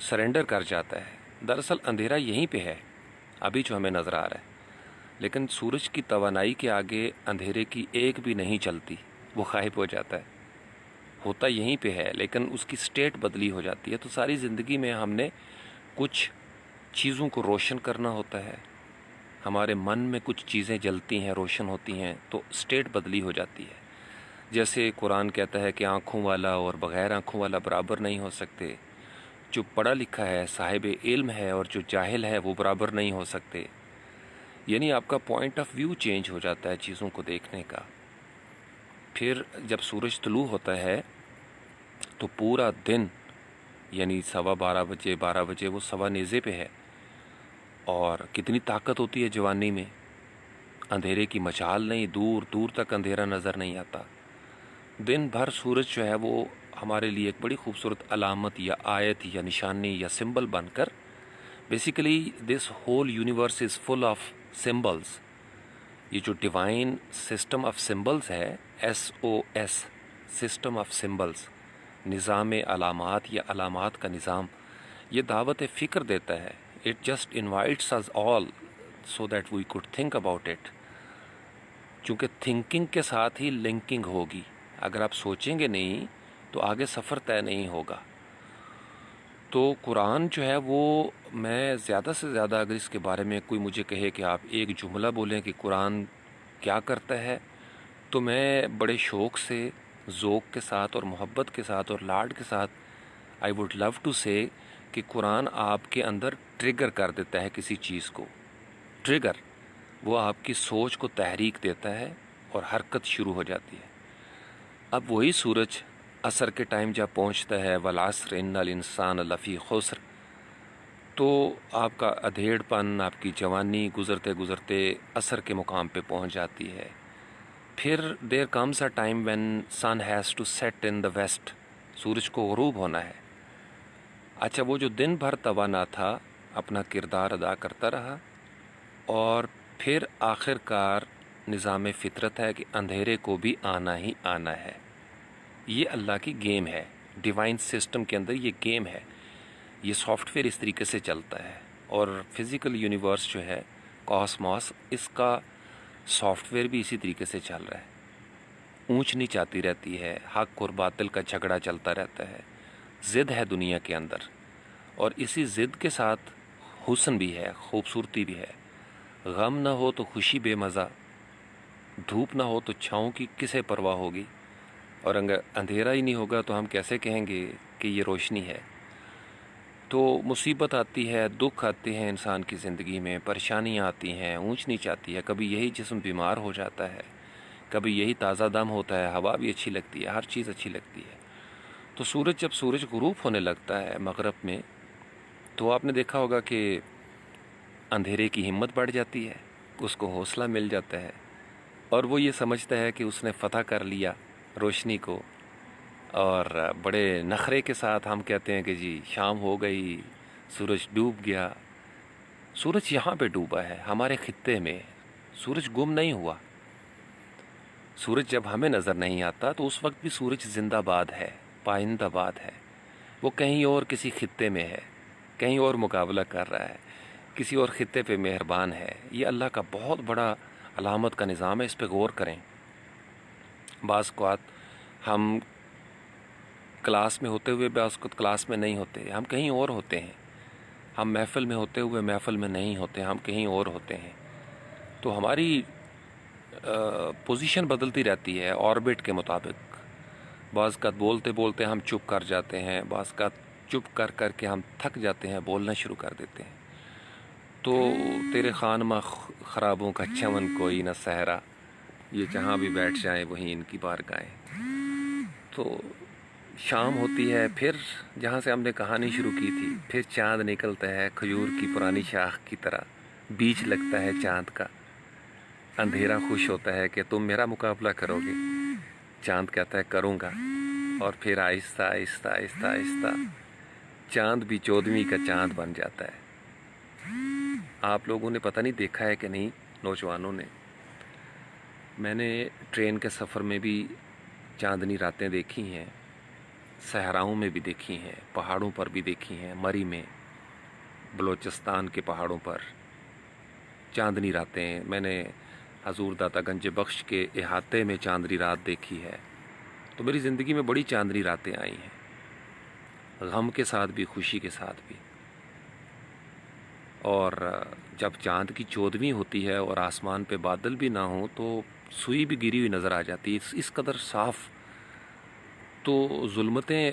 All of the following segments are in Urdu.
سرنڈر کر جاتا ہے. دراصل اندھیرا یہیں پہ ہے ابھی جو ہمیں نظر آ رہا ہے، لیکن سورج کی توانائی کے آگے اندھیرے کی ایک بھی نہیں چلتی، وہ غائب ہو جاتا ہے. ہوتا یہیں پہ ہے لیکن اس کی سٹیٹ بدلی ہو جاتی ہے. تو ساری زندگی میں ہم نے کچھ چیزوں کو روشن کرنا ہوتا ہے، ہمارے من میں کچھ چیزیں جلتی ہیں، روشن ہوتی ہیں، تو سٹیٹ بدلی ہو جاتی ہے. جیسے قرآن کہتا ہے کہ آنکھوں والا اور بغیر آنکھوں والا برابر نہیں ہو سکتے، جو پڑھا لکھا ہے، صاحب علم ہے، اور جو جاہل ہے وہ برابر نہیں ہو سکتے. یعنی آپ کا پوائنٹ آف ویو چینج ہو جاتا ہے چیزوں کو دیکھنے کا. پھر جب سورج طلوع ہوتا ہے تو پورا دن، یعنی 12:15 بجے وہ سوا نیزے پہ ہے، اور کتنی طاقت ہوتی ہے جوانی میں. اندھیرے کی مچال نہیں، دور دور تک اندھیرا نظر نہیں آتا. دن بھر سورج جو ہے وہ ہمارے لیے ایک بڑی خوبصورت علامت یا آیت یا نشانی یا سمبل بن کر، basically this whole universe is full of symbols. یہ جو ڈیوائن سسٹم آف سمبلز ہے، SOS سسٹم آف سمبلز، نظام علامات یا علامات کا نظام، یہ دعوت فکر دیتا ہے. It just invites us all so that we could think about it. چونکہ تھنکنگ کے ساتھ ہی لنکنگ ہوگی. اگر آپ سوچیں گے نہیں تو آگے سفر طے نہیں ہوگا. تو قرآن جو ہے وہ، میں زیادہ سے زیادہ اگر اس کے بارے میں کوئی مجھے کہے کہ آپ ایک جملہ بولیں کہ قرآن کیا کرتا ہے، تو میں بڑے شوق سے، ذوق کے ساتھ اور محبت کے ساتھ اور لاڈ کے ساتھ آئی ووڈ لو ٹو سے کہ قرآن آپ کے اندر ٹریگر کر دیتا ہے کسی چیز کو. ٹریگر، وہ آپ کی سوچ کو تحریک دیتا ہے اور حرکت شروع ہو جاتی ہے. اب وہی سورج عصر کے ٹائم جب پہنچتا ہے، والعصر ان الانسان لفی خسر، تو آپ کا ادھیڑ پن، آپ کی جوانی گزرتے گزرتے عصر کے مقام پہ پہنچ جاتی ہے. پھر there comes a time when sun has to set in the west, سورج کو غروب ہونا ہے. اچھا، وہ جو دن بھر توانا تھا اپنا کردار ادا کرتا رہا، اور پھر آخر کار نظام فطرت ہے کہ اندھیرے کو بھی آنا ہی آنا ہے. یہ اللہ کی گیم ہے، ڈیوائن سسٹم کے اندر یہ گیم ہے. یہ سافٹ ویئر اس طریقے سے چلتا ہے، اور فزیکل یونیورس جو ہے، کاسموس، اس کا سافٹ ویئر بھی اسی طریقے سے چل رہا ہے. اونچ نیچ آتی رہتی ہے، حق اور باطل کا جھگڑا چلتا رہتا ہے. ضد ہے دنیا کے اندر، اور اسی ضد کے ساتھ حسن بھی ہے، خوبصورتی بھی ہے. غم نہ ہو تو خوشی بے مزہ، دھوپ نہ ہو تو چھاؤں کی کسے پرواہ ہوگی، اور اگر اندھیرا ہی نہیں ہوگا تو ہم کیسے کہیں گے کہ یہ روشنی ہے. تو مصیبت آتی ہے، دکھ آتے ہیں انسان کی زندگی میں، پریشانیاں آتی ہیں، اونچ نیچ آتی ہے. کبھی یہی جسم بیمار ہو جاتا ہے، کبھی یہی تازہ دم ہوتا ہے، ہوا بھی اچھی لگتی ہے، ہر چیز اچھی لگتی ہے. تو جب سورج غروب ہونے لگتا ہے مغرب میں، تو آپ نے دیکھا ہوگا کہ اندھیرے کی ہمت بڑھ جاتی ہے، اس کو حوصلہ مل جاتا ہے، اور وہ یہ سمجھتا ہے کہ اس نے فتح کر لیا روشنی کو. اور بڑے نخرے کے ساتھ ہم کہتے ہیں کہ جی شام ہو گئی، سورج ڈوب گیا. سورج یہاں پہ ڈوبا ہے ہمارے خطے میں، سورج گم نہیں ہوا. سورج جب ہمیں نظر نہیں آتا تو اس وقت بھی سورج زندہ باد ہے، پائندہ باد ہے. وہ کہیں اور کسی خطے میں ہے، کہیں اور مقابلہ کر رہا ہے، کسی اور خطے پہ مہربان ہے. یہ اللہ کا بہت بڑا علامت کا نظام ہے، اس پہ غور کریں. بعض اوقات ہم کلاس میں ہوتے ہوئے، بعض اوقات کلاس میں نہیں ہوتے، ہم کہیں اور ہوتے ہیں. ہم محفل میں ہوتے ہوئے محفل میں نہیں ہوتے، ہم کہیں اور ہوتے ہیں. تو ہماری پوزیشن بدلتی رہتی ہے آربٹ کے مطابق. بعض اوقات بولتے بولتے ہم چپ کر جاتے ہیں، بعض اوقات چپ کر کر کے ہم تھک جاتے ہیں، بولنا شروع کر دیتے ہیں. تو تیرے خانمہ خرابوں کا چمن کوئی نہ صحرا، یہ جہاں بھی بیٹھ جائیں وہیں ان کی بارگاہیں. تو شام ہوتی ہے، پھر جہاں سے ہم نے کہانی شروع کی تھی، پھر چاند نکلتا ہے کھجور کی پرانی شاخ کی طرح، بیچ لگتا ہے چاند کا. اندھیرا خوش ہوتا ہے کہ تم میرا مقابلہ کرو گے، چاند کہتا ہے کروں گا. اور پھر آہستہ آہستہ آہستہ آہستہ چاند بھی 14ویں کا چاند بن جاتا ہے. آپ لوگوں نے پتہ نہیں دیکھا ہے کہ نہیں، نوجوانوں نے، میں نے ٹرین کے سفر میں بھی چاندنی راتیں دیکھی ہیں. صحراؤں میں بھی دیکھی ہیں، پہاڑوں پر بھی دیکھی ہیں، مری میں، بلوچستان کے پہاڑوں پر چاندنی راتیں میں نے حضور داتا گنج بخش کے احاطے میں چاندنی رات دیکھی ہے۔ تو میری زندگی میں بڑی چاندنی راتیں آئی ہیں، غم کے ساتھ بھی، خوشی کے ساتھ بھی۔ اور جب چاند کی چودھویں ہوتی ہے اور آسمان پہ بادل بھی نہ ہوں تو سوئی بھی گری ہوئی نظر آ جاتی ہے، اس قدر صاف، تو ظلمتیں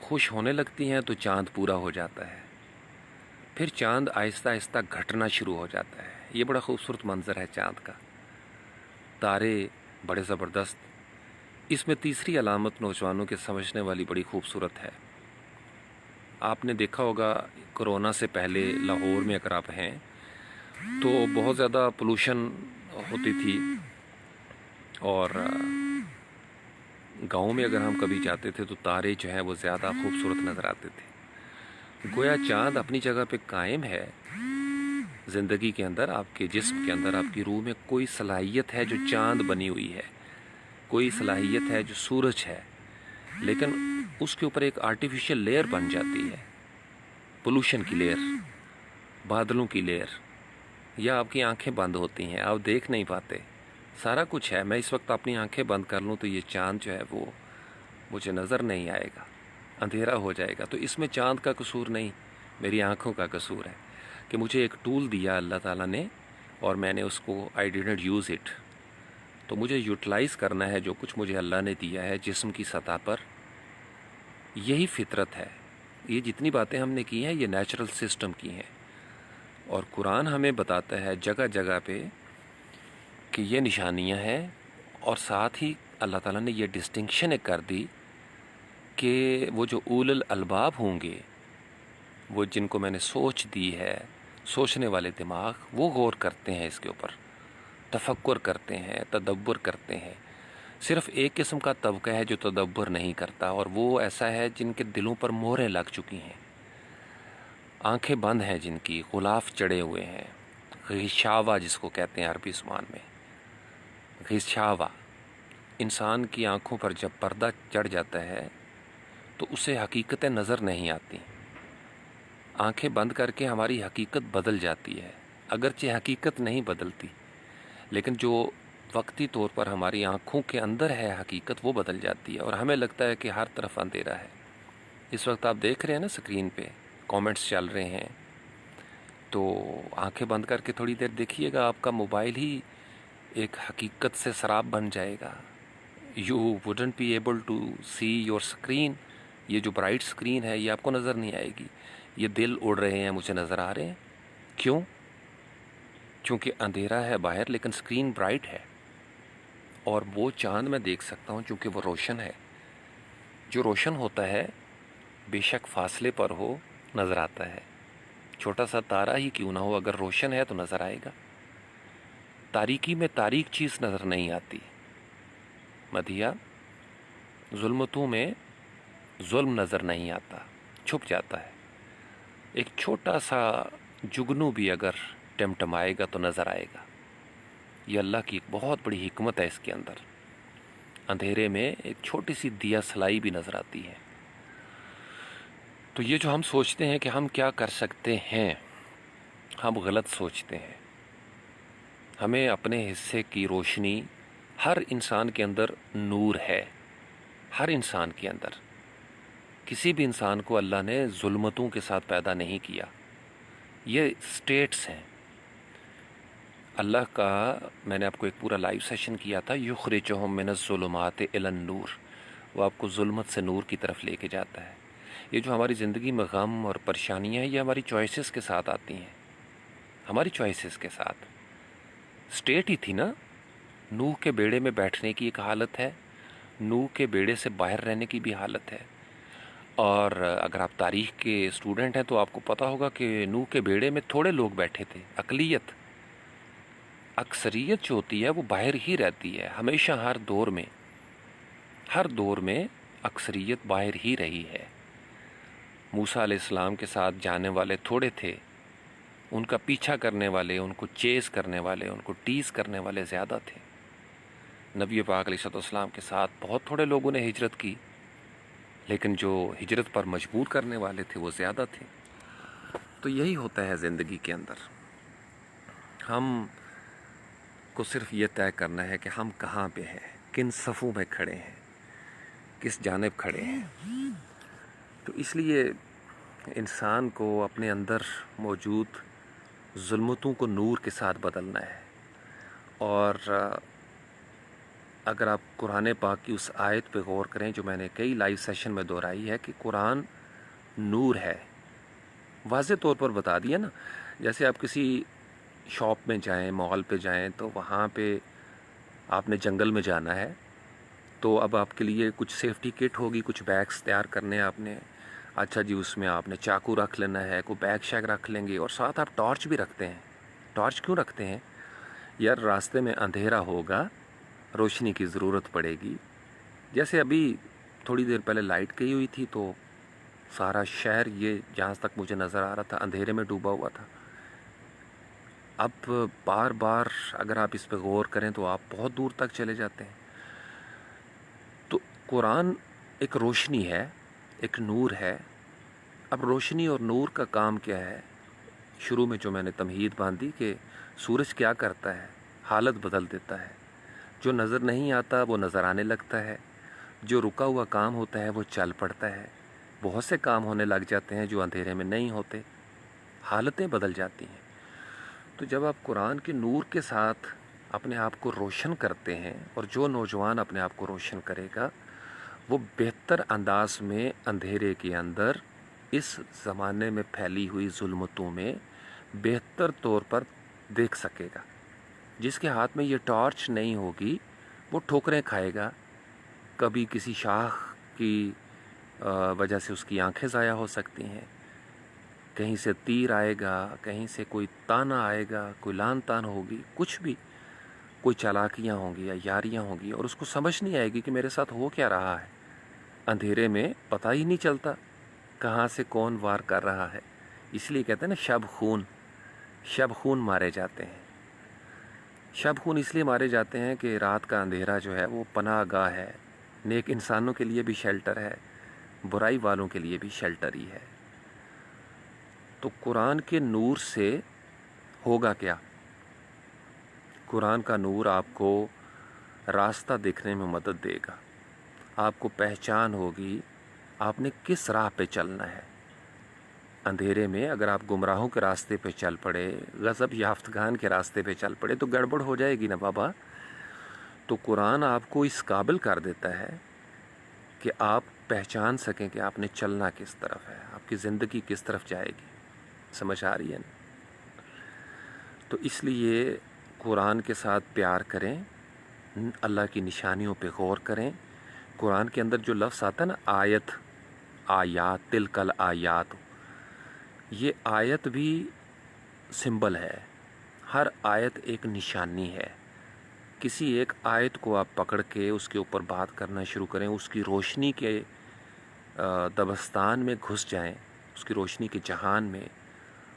خوش ہونے لگتی ہیں تو چاند پورا ہو جاتا ہے، پھر چاند آہستہ آہستہ گھٹنا شروع ہو جاتا ہے۔ یہ بڑا خوبصورت منظر ہے چاند کا، تارے بڑے زبردست۔ اس میں تیسری علامت نوجوانوں کے سمجھنے والی بڑی خوبصورت ہے۔ آپ نے دیکھا ہوگا کرونا سے پہلے لاہور میں اگر آپ ہیں تو بہت زیادہ پولوشن ہوتی تھی، اور گاؤں میں اگر ہم کبھی جاتے تھے تو تارے جو ہیں وہ زیادہ خوبصورت نظر آتے تھے۔ گویا چاند اپنی جگہ پہ قائم ہے زندگی کے اندر، آپ کے جسم کے اندر، آپ کی روح میں کوئی صلاحیت ہے جو چاند بنی ہوئی ہے، کوئی صلاحیت ہے جو سورج ہے، لیکن اس کے اوپر ایک آرٹیفیشل لیئر بن جاتی ہے، پولوشن کی لیئر، بادلوں کی لیئر، یا آپ کی آنکھیں بند ہوتی ہیں، آپ دیکھ نہیں پاتے، سارا کچھ ہے۔ میں اس وقت اپنی آنکھیں بند کر لوں تو یہ چاند جو ہے وہ مجھے نظر نہیں آئے گا، اندھیرا ہو جائے گا۔ تو اس میں چاند کا قصور نہیں، میری آنکھوں کا قصور ہے کہ مجھے ایک ٹول دیا اللہ تعالیٰ نے اور میں نے اس کو آئی ڈیڈنٹ یوز اٹ۔ تو مجھے یوٹیلائز کرنا ہے جو کچھ مجھے اللہ نے دیا ہے جسم کی سطح پر، یہی فطرت ہے۔ یہ جتنی باتیں ہم نے کی ہیں یہ نیچرل سسٹم کی ہیں، اور قرآن ہمیں بتاتا ہے جگہ جگہ پہ کہ یہ نشانیاں ہیں، اور ساتھ ہی اللہ تعالیٰ نے یہ ڈسٹنکشن ایک کر دی کہ وہ جو اول الالباب ہوں گے، وہ جن کو میں نے سوچ دی ہے، سوچنے والے دماغ، وہ غور کرتے ہیں، اس کے اوپر تفکر کرتے ہیں، تدبر کرتے ہیں۔ صرف ایک قسم کا طبقہ ہے جو تدبر نہیں کرتا، اور وہ ایسا ہے جن کے دلوں پر مہریں لگ چکی ہیں، آنکھیں بند ہیں، جن کی غلاف چڑھے ہوئے ہیں، غشاوہ جس کو کہتے ہیں عربی زبان میں، غشاوہ۔ انسان کی آنکھوں پر جب پردہ چڑھ جاتا ہے تو اسے حقیقتیں نظر نہیں آتی، آنکھیں بند کر کے ہماری حقیقت بدل جاتی ہے، اگرچہ حقیقت نہیں بدلتی، لیکن جو وقتی طور پر ہماری آنکھوں کے اندر ہے حقیقت، وہ بدل جاتی ہے، اور ہمیں لگتا ہے کہ ہر طرف اندھیرا ہے۔ اس وقت آپ دیکھ رہے ہیں نا اسکرین پہ کامنٹس چل رہے ہیں، تو آنکھیں بند کر کے تھوڑی دیر دیکھیے گا، آپ کا موبائل ہی ایک حقیقت سے سراب بن جائے گا۔ You wouldn't be able to see your screen, یہ جو برائٹ اسکرین ہے یہ آپ کو نظر نہیں آئے گی، یہ دل اڑ رہے ہیں، مجھے نظر آ رہے ہیں۔ کیوں؟ چونکہ اندھیرا ہے باہر لیکن اسکرین برائٹ ہے، اور وہ چاند میں دیکھ سکتا ہوں چونکہ وہ روشن ہے۔ جو روشن ہوتا ہے بے شک فاصلے پر ہو نظر آتا ہے، چھوٹا سا تارا ہی کیوں نہ ہو، اگر روشن ہے تو نظر آئے گا۔ تاریکی میں تاریک چیز نظر نہیں آتی، مدھیہ ظلمتوں میں ظلم نظر نہیں آتا، چھپ جاتا ہے۔ ایک چھوٹا سا جگنو بھی اگر ٹمٹمائے گا تو نظر آئے گا۔ یہ اللہ کی ایک بہت بڑی حکمت ہے اس کے اندر، اندھیرے میں ایک چھوٹی سی دیا سلائی بھی نظر آتی ہے۔ تو یہ جو ہم سوچتے ہیں کہ ہم کیا کر سکتے ہیں، ہم غلط سوچتے ہیں۔ ہمیں اپنے حصے کی روشنی، ہر انسان کے اندر نور ہے، ہر انسان کے اندر، کسی بھی انسان کو اللہ نے ظلمتوں کے ساتھ پیدا نہیں کیا، یہ سٹیٹس ہیں اللہ کا۔ میں نے آپ کو ایک پورا لائیو سیشن کیا تھا، یخرجہم من الظلمات الی النور، وہ آپ کو ظلمت سے نور کی طرف لے کے جاتا ہے۔ یہ جو ہماری زندگی میں غم اور پریشانیاں ہیں یہ ہماری چوائسز کے ساتھ آتی ہیں، ہماری چوائسز کے ساتھ۔ سٹیٹ ہی تھی نا، نوح کے بیڑے میں بیٹھنے کی ایک حالت ہے، نوح کے بیڑے سے باہر رہنے کی بھی حالت ہے، اور اگر آپ تاریخ کے اسٹوڈنٹ ہیں تو آپ کو پتا ہوگا کہ نوح کے بیڑے میں تھوڑے لوگ بیٹھے تھے، اقلیت، اکثریت جو ہوتی ہے وہ باہر ہی رہتی ہے، ہمیشہ ہر دور میں اکثریت باہر ہی رہی ہے۔ موسیٰ علیہ السلام کے ساتھ جانے والے تھوڑے تھے، ان کا پیچھا کرنے والے، ان کو چیز کرنے والے، ان کو ٹیز کرنے والے زیادہ تھے۔ نبی پاک علیہ السلام کے ساتھ بہت تھوڑے لوگوں نے ہجرت کی، لیکن جو ہجرت پر مجبور کرنے والے تھے وہ زیادہ تھے. تو یہی ہوتا ہے زندگی کے اندر. ہم کو صرف یہ طے کرنا ہے کہ ہم کہاں پہ ہیں, کن صفوں میں کھڑے ہیں, کس جانب کھڑے ہیں. تو اس لیے انسان کو اپنے اندر موجود ظلمتوں کو نور کے ساتھ بدلنا ہے. اور اگر آپ قرآن پاک کی اس آیت پہ غور کریں جو میں نے کئی لائیو سیشن میں دہرائی ہے کہ قرآن نور ہے, واضح طور پر بتا دیا نا. جیسے آپ کسی شاپ میں جائیں, مال پہ جائیں, تو وہاں پہ آپ نے جنگل میں جانا ہے, تو اب آپ کے لیے کچھ سیفٹی کٹ ہوگی, کچھ بیگس تیار کرنے ہیں آپ نے. اچھا جی, اس میں آپ نے چاقو رکھ لینا ہے, کوئی بیگ شیگ رکھ لیں گے, اور ساتھ آپ ٹارچ بھی رکھتے ہیں. ٹارچ کیوں رکھتے ہیں؟ یار راستے میں اندھیرا ہوگا, روشنی کی ضرورت پڑے گی. جیسے ابھی تھوڑی دیر پہلے لائٹ گئی ہوئی تھی تو سارا شہر یہ جہاں تک مجھے نظر آ رہا تھا اندھیرے میں ڈوبا ہوا تھا. اب بار بار اگر آپ اس پہ غور کریں تو آپ بہت دور تک چلے جاتے ہیں. تو قرآن ایک روشنی ہے, ایک نور ہے. اب روشنی اور نور کا کام کیا ہے؟ شروع میں جو میں نے تمہید باندھی کہ سورج کیا کرتا ہے, حالت بدل دیتا ہے. جو نظر نہیں آتا وہ نظر آنے لگتا ہے, جو رکا ہوا کام ہوتا ہے وہ چل پڑتا ہے. بہت سے کام ہونے لگ جاتے ہیں جو اندھیرے میں نہیں ہوتے, حالتیں بدل جاتی ہیں. تو جب آپ قرآن کے نور کے ساتھ اپنے آپ کو روشن کرتے ہیں, اور جو نوجوان اپنے آپ کو روشن کرے گا وہ بہتر انداز میں اندھیرے کے اندر اس زمانے میں پھیلی ہوئی ظلمتوں میں بہتر طور پر دیکھ سکے گا. جس کے ہاتھ میں یہ ٹارچ نہیں ہوگی وہ ٹھوکریں کھائے گا. کبھی کسی شاخ کی وجہ سے اس کی آنکھیں ضائع ہو سکتی ہیں, کہیں سے تیر آئے گا, کہیں سے کوئی تانا آئے گا, کوئی لان تان ہوگی, کچھ بھی, کوئی چالاکیاں ہوں گی یا یاریاں ہوں گی, اور اس کو سمجھ نہیں آئے گی کہ میرے ساتھ ہو کیا رہا ہے. اندھیرے میں پتہ ہی نہیں چلتا کہاں سے کون وار کر رہا ہے. اس لیے کہتے ہیں نا شب خون مارے جاتے ہیں. شب خون اس لیے مارے جاتے ہیں کہ رات کا اندھیرا جو ہے وہ پناہ گاہ ہے. نیک انسانوں کے لیے بھی شیلٹر ہے, برائی والوں کے لیے بھی شیلٹر ہی ہے. تو قرآن کے نور سے ہوگا کیا؟ قرآن کا نور آپ کو راستہ دیکھنے میں مدد دے گا. آپ کو پہچان ہوگی آپ نے کس راہ پہ چلنا ہے. اندھیرے میں اگر آپ گمراہوں کے راستے پہ چل پڑے, غضب یافتگان کے راستے پہ چل پڑے تو گڑبڑ ہو جائے گی نا بابا. تو قرآن آپ کو اس قابل کر دیتا ہے کہ آپ پہچان سکیں کہ آپ نے چلنا کس طرف ہے, آپ کی زندگی کس طرف جائے گی. سمجھ آ رہی ہے نا؟ تو اس لیے قرآن کے ساتھ پیار کریں, اللہ کی نشانیوں پہ غور کریں. قرآن کے اندر جو لفظ آتا ہے نا آیات, تلکل آیات, یہ آیت بھی سمبل ہے. ہر آیت ایک نشانی ہے. کسی ایک آیت کو آپ پکڑ کے اس کے اوپر بات کرنا شروع کریں, اس کی روشنی کے دبستان میں گھس جائیں, اس کی روشنی کے جہان میں,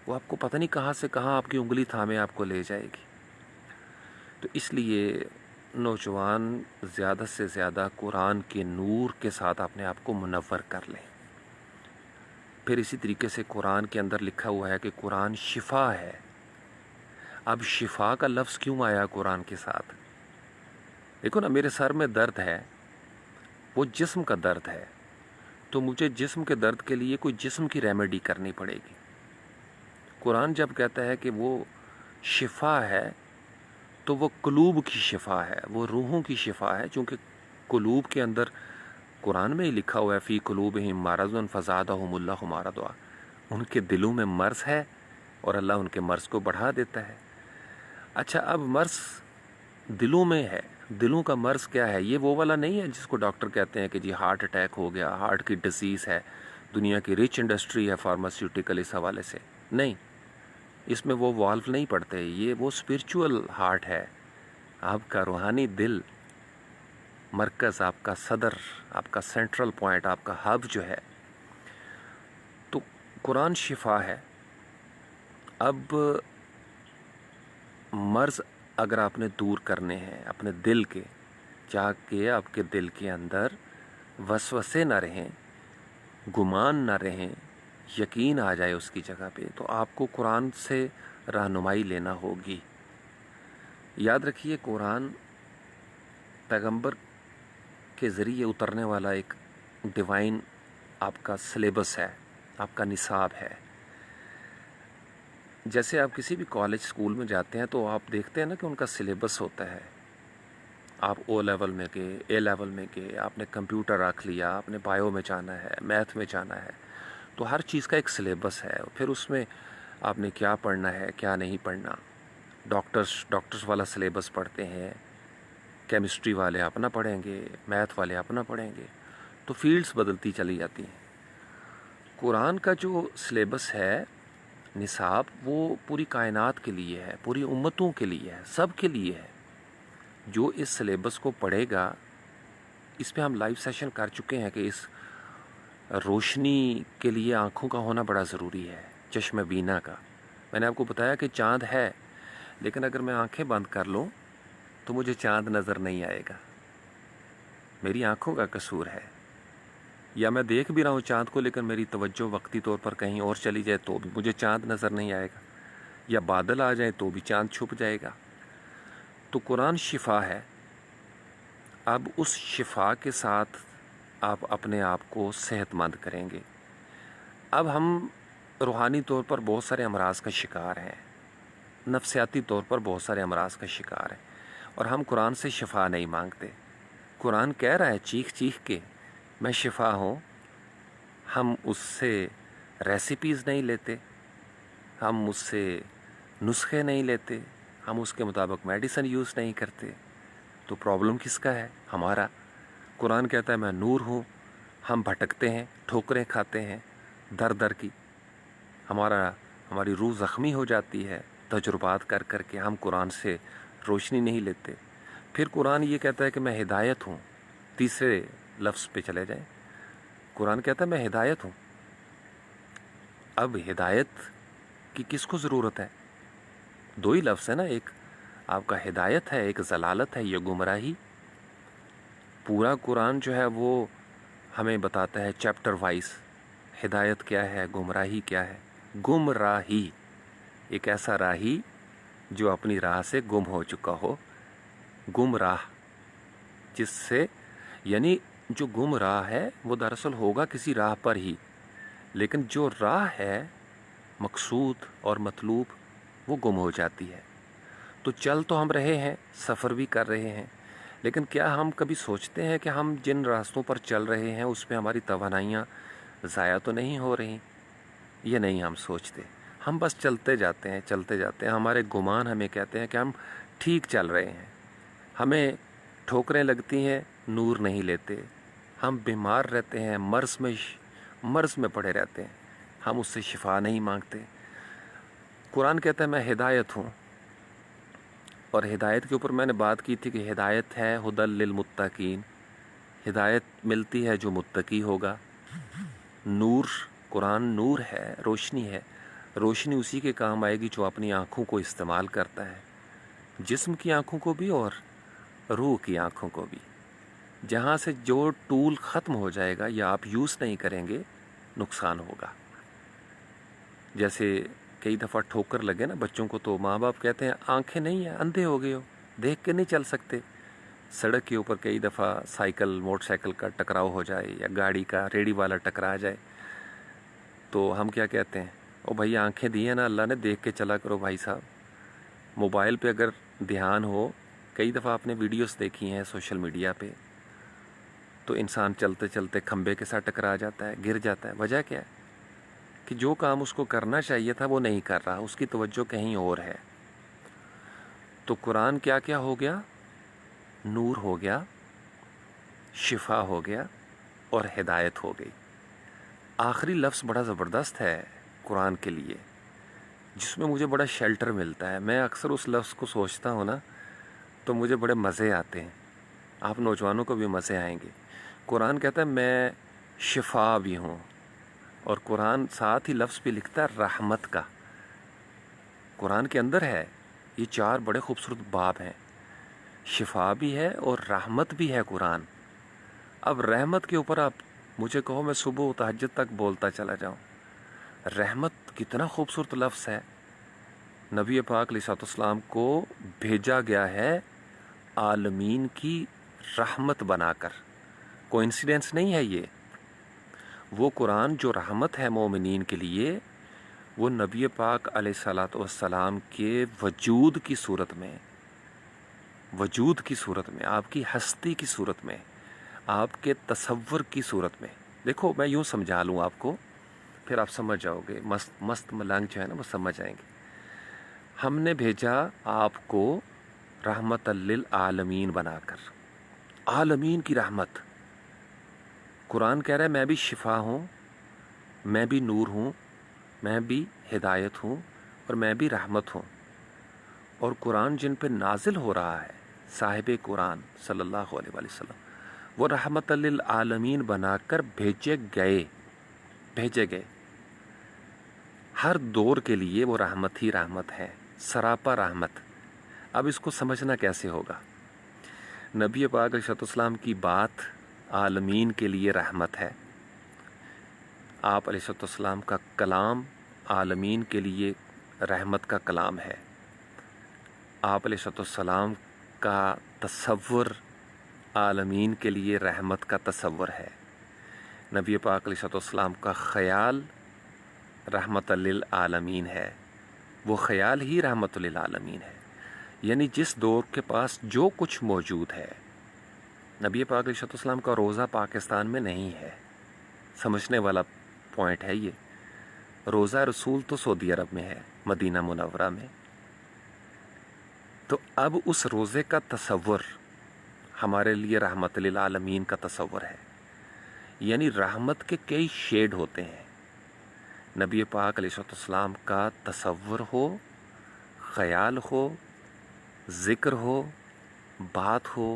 وہ آپ کو پتہ نہیں کہاں سے کہاں آپ کی انگلی تھامے آپ کو لے جائے گی. تو اس لیے نوجوان زیادہ سے زیادہ قرآن کے نور کے ساتھ اپنے آپ کو منور کر لیں. پھر اسی طریقے سے قرآن کے اندر لکھا ہوا ہے کہ قرآن شفا ہے. اب شفا کا لفظ کیوں آیا قرآن کے ساتھ؟ دیکھو نا, میرے سر میں درد ہے, وہ جسم کا درد ہے, تو مجھے جسم کے درد کے لیے کوئی جسم کی ریمیڈی کرنی پڑے گی. قرآن جب کہتا ہے کہ وہ شفا ہے تو وہ قلوب کی شفا ہے, وہ روحوں کی شفا ہے. چونکہ قلوب کے اندر قرآن میں ہی لکھا ہوا ہے فی قلوبہم مرض فزادہم اللہ مرضا, ان کے دلوں میں مرض ہے اور اللہ ان کے مرض کو بڑھا دیتا ہے. اچھا, اب مرض دلوں میں ہے, دلوں کا مرض کیا ہے؟ یہ وہ والا نہیں ہے جس کو ڈاکٹر کہتے ہیں کہ جی ہارٹ اٹیک ہو گیا, ہارٹ کی ڈیزیز ہے, دنیا کی ریچ انڈسٹری ہے فارماسیوٹیکل اس حوالے سے. نہیں, اس میں وہ والو نہیں پڑتے. یہ وہ اسپرچول ہارٹ ہے, آپ کا روحانی دل, مرکز, آپ کا صدر, آپ کا سینٹرل پوائنٹ, آپ کا ہب جو ہے. تو قرآن شفا ہے. اب مرض اگر آپ نے دور کرنے ہیں اپنے دل کے, چاہ کے آپ کے دل کے اندر وسوسے نہ رہیں, گمان نہ رہیں، یقین آ جائے اس کی جگہ پہ، تو آپ کو قرآن سے رہنمائی لینا ہوگی۔ یاد رکھیے قرآن پیغمبر کے ذریعے اترنے والا ایک ڈیوائن آپ کا سلیبس ہے، آپ کا نصاب ہے۔ جیسے آپ کسی بھی کالج اسکول میں جاتے ہیں تو آپ دیکھتے ہیں نا کہ ان کا سلیبس ہوتا ہے۔ آپ او لیول میں گئے، اے لیول میں گئے، آپ نے کمپیوٹر رکھ لیا، آپ نے بایو میں جانا ہے، میتھ میں جانا ہے، تو ہر چیز کا ایک سلیبس ہے۔ پھر اس میں آپ نے کیا پڑھنا ہے، کیا نہیں پڑھنا۔ ڈاکٹرز والا سلیبس پڑھتے ہیں، کیمسٹری والے اپنا پڑھیں گے، میتھ والے اپنا پڑھیں گے، تو فیلڈز بدلتی چلی جاتی ہیں۔ قرآن کا جو سلیبس ہے، نصاب، وہ پوری کائنات کے لیے ہے، پوری امتوں کے لیے ہے، سب کے لیے ہے۔ جو اس سلیبس کو پڑھے گا، اس پہ ہم لائیو سیشن کر چکے ہیں کہ اس روشنی کے لیے آنکھوں کا ہونا بڑا ضروری ہے، چشم بینا کا۔ میں نے آپ کو بتایا کہ چاند ہے، لیکن اگر میں آنکھیں بند کر لوں تو مجھے چاند نظر نہیں آئے گا، میری آنکھوں کا قصور ہے۔ یا میں دیکھ بھی رہا ہوں چاند کو، لیکن میری توجہ وقتی طور پر کہیں اور چلی جائے تو بھی مجھے چاند نظر نہیں آئے گا، یا بادل آ جائے تو بھی چاند چھپ جائے گا۔ تو قرآن شفا ہے۔ اب اس شفا کے ساتھ آپ اپنے آپ کو صحت مند کریں گے۔ اب ہم روحانی طور پر بہت سارے امراض کا شکار ہیں، نفسیاتی طور پر بہت سارے امراض کا شکار ہیں، اور ہم قرآن سے شفا نہیں مانگتے۔ قرآن کہہ رہا ہے چیخ چیخ کے، میں شفا ہوں۔ ہم اس سے ریسیپیز نہیں لیتے، ہم اس سے نسخے نہیں لیتے، ہم اس کے مطابق میڈیسن یوز نہیں کرتے، تو پرابلم کس کا ہے؟ ہمارا۔ قرآن کہتا ہے میں نور ہوں، ہم بھٹکتے ہیں، ٹھوکریں کھاتے ہیں در در کی، ہماری روح زخمی ہو جاتی ہے تجربات کر کر کے، ہم قرآن سے روشنی نہیں لیتے۔ پھر قرآن یہ کہتا ہے کہ میں ہدایت ہوں۔ تیسرے لفظ پہ چلے جائیں، قرآن کہتا ہے میں ہدایت ہوں۔ اب ہدایت کی کس کو ضرورت ہے؟ دو ہی لفظ ہے نا، ایک آپ کا ہدایت ہے، ایک ضلالت ہے، یہ گمراہی۔ پورا قرآن جو ہے وہ ہمیں بتاتا ہے چیپٹر وائز، ہدایت کیا ہے، گمراہی کیا ہے۔ گمراہی ایک ایسا راہی جو اپنی راہ سے گم ہو چکا ہو، گمراہ، جس سے یعنی جو گم راہ ہے وہ دراصل ہوگا کسی راہ پر ہی، لیکن جو راہ ہے مقصود اور مطلوب وہ گم ہو جاتی ہے۔ تو چل تو ہم رہے ہیں، سفر بھی کر رہے ہیں، لیکن کیا ہم کبھی سوچتے ہیں کہ ہم جن راستوں پر چل رہے ہیں اس پہ ہماری توانائیاں ضائع تو نہیں ہو رہی؟ یہ نہیں ہم سوچتے، ہم بس چلتے جاتے ہیں، چلتے جاتے ہیں۔ ہمارے گمان ہمیں کہتے ہیں کہ ہم ٹھیک چل رہے ہیں، ہمیں ٹھوکریں لگتی ہیں، نور نہیں لیتے، ہم بیمار رہتے ہیں، مرض میں پڑے رہتے ہیں، ہم اس سے شفا نہیں مانگتے۔ قرآن کہتا ہے میں ہدایت ہوں، اور ہدایت کے اوپر میں نے بات کی تھی کہ ہدایت ہے ہدی للمتقین، ہدایت ملتی ہے جو متقی ہوگا۔ نور، قرآن نور ہے، روشنی ہے، روشنی اسی کے کام آئے گی جو اپنی آنکھوں کو استعمال کرتا ہے، جسم کی آنکھوں کو بھی اور روح کی آنکھوں کو بھی۔ جہاں سے جو ٹول ختم ہو جائے گا یا آپ یوز نہیں کریں گے، نقصان ہوگا۔ جیسے کئی دفعہ ٹھوکر لگے نا بچوں کو، تو ماں باپ کہتے ہیں آنکھیں نہیں ہیں، اندھے ہو گئے ہو، دیکھ کے نہیں چل سکتے۔ سڑک کے اوپر کئی دفعہ سائیکل، موٹر سائیکل کا ٹکراؤ ہو جائے، یا گاڑی کا ریڑھی والا ٹکرا جائے، تو ہم کیا کہتے ہیں؟ او بھائی آنکھیں دی ہیں نا اللہ نے، دیکھ کے چلا کرو بھائی صاحب۔ موبائل پہ اگر دھیان ہو، کئی دفعہ آپ نے ویڈیوز دیکھی ہیں سوشل میڈیا پہ، تو انسان چلتے چلتے کھمبے کے ساتھ ٹکرا جاتا ہے، گر جاتا ہے۔ وجہ کیا ہے؟ کہ جو کام اس کو کرنا چاہیے تھا وہ نہیں کر رہا، اس کی توجہ کہیں اور ہے۔ تو قرآن کیا کیا ہو گیا؟ نور ہو گیا، شفا ہو گیا، اور ہدایت ہو گئی۔ آخری لفظ بڑا زبردست ہے قرآن کے لیے، جس میں مجھے بڑا شیلٹر ملتا ہے۔ میں اکثر اس لفظ کو سوچتا ہوں نا تو مجھے بڑے مزے آتے ہیں، آپ نوجوانوں کو بھی مزے آئیں گے۔ قرآن کہتا ہے میں شفا بھی ہوں، اور قرآن ساتھ ہی لفظ بھی لکھتا ہے رحمت کا۔ قرآن کے اندر ہے، یہ چار بڑے خوبصورت باب ہیں، شفا بھی ہے اور رحمت بھی ہے قرآن۔ اب رحمت کے اوپر آپ مجھے کہو میں صبح و تہجد تک بولتا چلا جاؤں. رحمت کتنا خوبصورت لفظ ہے. نبی پاک علیہ السلام کو بھیجا گیا ہے عالمین کی رحمت بنا کر. کوئنسیڈنس نہیں ہے یہ. وہ قرآن جو رحمت ہے مومنین کے لیے، وہ نبی پاک علیہ الصلوۃ والسلام کے وجود کی صورت میں، وجود کی صورت میں، آپ کی ہستی کی صورت میں، آپ کے تصور کی صورت میں. دیکھو میں یوں سمجھا لوں آپ کو، پھر آپ سمجھ جاؤ گے. مست ملنگ جو ہے نا وہ سمجھ آئیں گے. ہم نے بھیجا آپ کو رحمت للعالمین بنا کر. عالمین کی رحمت. قرآن کہہ رہا ہے میں بھی شفا ہوں، میں بھی نور ہوں، میں بھی ہدایت ہوں، اور میں بھی رحمت ہوں. اور قرآن جن پہ نازل ہو رہا ہے، صاحب قرآن صلی اللہ علیہ وآلہ وسلم، وہ رحمت للعالمین بنا کر بھیجے گئے. ہر دور کے لیے وہ رحمت ہی رحمت ہے، سراپا رحمت. اب اس کو سمجھنا کیسے ہوگا؟ نبی پاک علیہ السلام کی بات عالمین کے لیے رحمت ہے. آپ علیہ السلام کا کلام عالمین کے لیے رحمت کا کلام ہے. آپ علیہ السلام کا تصور عالمین کے لیے رحمت کا تصور ہے. نبی پاک علیہ السلام کا خیال رحمت للعالمین ہے. وہ خیال ہی رحمت للعالمین ہے. یعنی جس دور کے پاس جو کچھ موجود ہے، نبی پاک علیہ السلام کا روزہ پاکستان میں نہیں ہے. سمجھنے والا پوائنٹ ہے یہ. روزہ رسول تو سعودی عرب میں ہے، مدینہ منورہ میں. تو اب اس روزے کا تصور ہمارے لیے رحمت للعالمین کا تصور ہے. یعنی رحمت کے کئی شیڈ ہوتے ہیں. نبی پاک علیہ السلام کا تصور ہو، خیال ہو، ذکر ہو، بات ہو،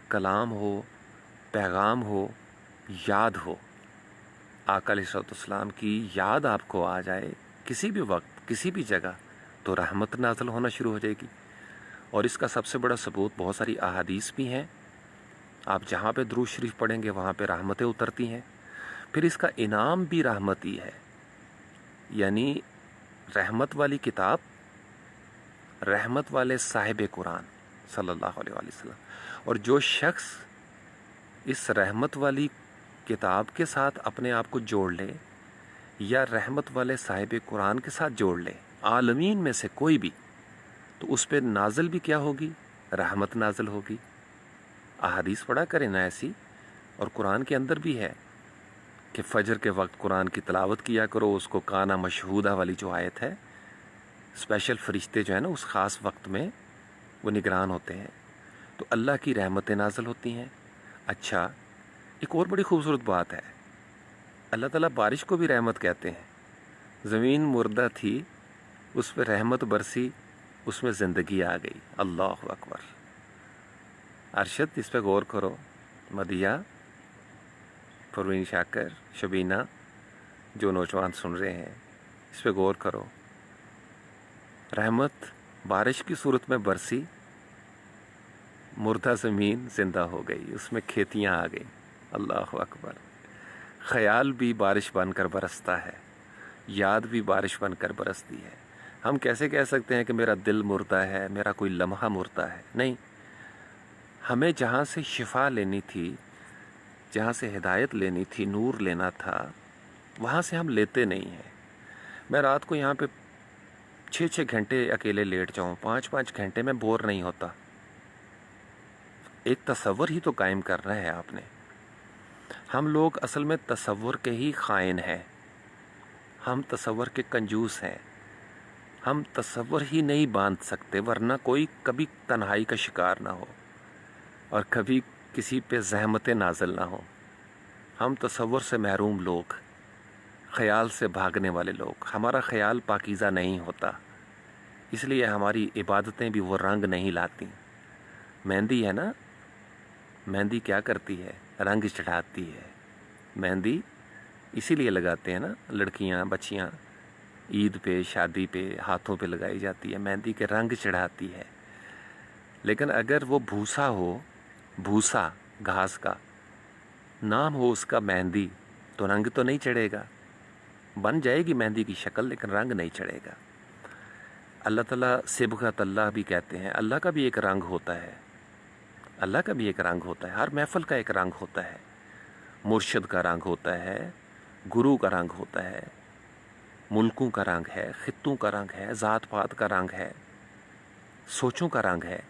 کلام ہو، پیغام ہو، یاد ہو. آقا علیہ السلام کی یاد آپ کو آ جائے کسی بھی وقت کسی بھی جگہ، تو رحمت نازل ہونا شروع ہو جائے گی. اور اس کا سب سے بڑا ثبوت بہت ساری احادیث بھی ہیں. آپ جہاں پہ درود شریف پڑھیں گے وہاں پہ رحمتیں اترتی ہیں. پھر اس کا انعام بھی رحمت ہی ہے. یعنی رحمت والی کتاب، رحمت والے صاحب قرآن صلی اللہ علیہ وآلہ وسلم. اور جو شخص اس رحمت والی کتاب کے ساتھ اپنے آپ کو جوڑ لے، یا رحمت والے صاحب قرآن کے ساتھ جوڑ لے، عالمین میں سے کوئی بھی، تو اس پہ نازل بھی کیا ہوگی؟ رحمت نازل ہوگی. احادیث پڑھا کریں نا ایسی. اور قرآن کے اندر بھی ہے کہ فجر کے وقت قرآن کی تلاوت کیا کرو. اس کو کانا مشہودہ والی جو آیت ہے، اسپیشل فرشتے جو ہیں نا اس خاص وقت میں وہ نگران ہوتے ہیں، تو اللہ کی رحمتیں نازل ہوتی ہیں. اچھا، ایک اور بڑی خوبصورت بات ہے، اللہ تعالیٰ بارش کو بھی رحمت کہتے ہیں. زمین مردہ تھی، اس پہ رحمت برسی، اس میں زندگی آ گئی. اللہ اکبر. ارشد اس پہ غور کرو. مدیہ، پروین شاکر، شبینہ، جو نوجوان سن رہے ہیں، اس پہ غور کرو. رحمت بارش کی صورت میں برسی، مردہ زمین زندہ ہو گئی، اس میں کھیتیاں آ گئیں. اللہ اکبر. خیال بھی بارش بن کر برستا ہے، یاد بھی بارش بن کر برستی ہے. ہم کیسے کہہ سکتے ہیں کہ میرا دل مردہ ہے، میرا کوئی لمحہ مردہ ہے؟ نہیں. ہمیں جہاں سے شفا لینی تھی، جہاں سے ہدایت لینی تھی، نور لینا تھا، وہاں سے ہم لیتے نہیں ہیں. میں رات کو یہاں پہ 6 گھنٹے اکیلے لیٹ جاؤں، 5 گھنٹے میں بور نہیں ہوتا. ایک تصور ہی تو قائم کرنا ہے آپ نے. ہم لوگ اصل میں تصور کے ہی خائن ہیں. ہم تصور کے کنجوس ہیں. ہم تصور ہی نہیں باندھ سکتے، ورنہ کوئی کبھی تنہائی کا شکار نہ ہو اور کبھی کسی پہ زحمتیں نازل نہ ہو. ہم تصور سے محروم لوگ، خیال سے بھاگنے والے لوگ. ہمارا خیال پاکیزہ نہیں ہوتا، اس لیے ہماری عبادتیں بھی وہ رنگ نہیں لاتی. مہندی ہے نا، مہندی کیا کرتی ہے؟ رنگ چڑھاتی ہے. مہندی اسی لیے لگاتے ہیں نا لڑکیاں، بچیاں، عید پہ، شادی پہ ہاتھوں پہ لگائی جاتی ہے. مہندی کے رنگ چڑھاتی ہے. لیکن اگر وہ بھوسا ہو، بھوسا گھاس کا، نام ہو اس کا مہندی تو رنگ تو نہیں چڑھے گا، بن جائے گی مہندی کی شکل لیکن رنگ نہیں چڑھے گا۔ اللہ تعالیٰ صبغت اللہ بھی کہتے ہیں، اللہ کا بھی ایک رنگ ہوتا ہے، اللہ کا بھی ایک رنگ ہوتا ہے، ہر محفل کا ایک رنگ ہوتا ہے، مرشد کا رنگ ہوتا ہے، گرو کا رنگ ہوتا ہے، ملکوں کا رنگ ہے، خطوں کا رنگ ہے، ذات پات کا رنگ ہے، سوچوں کا رنگ ہے،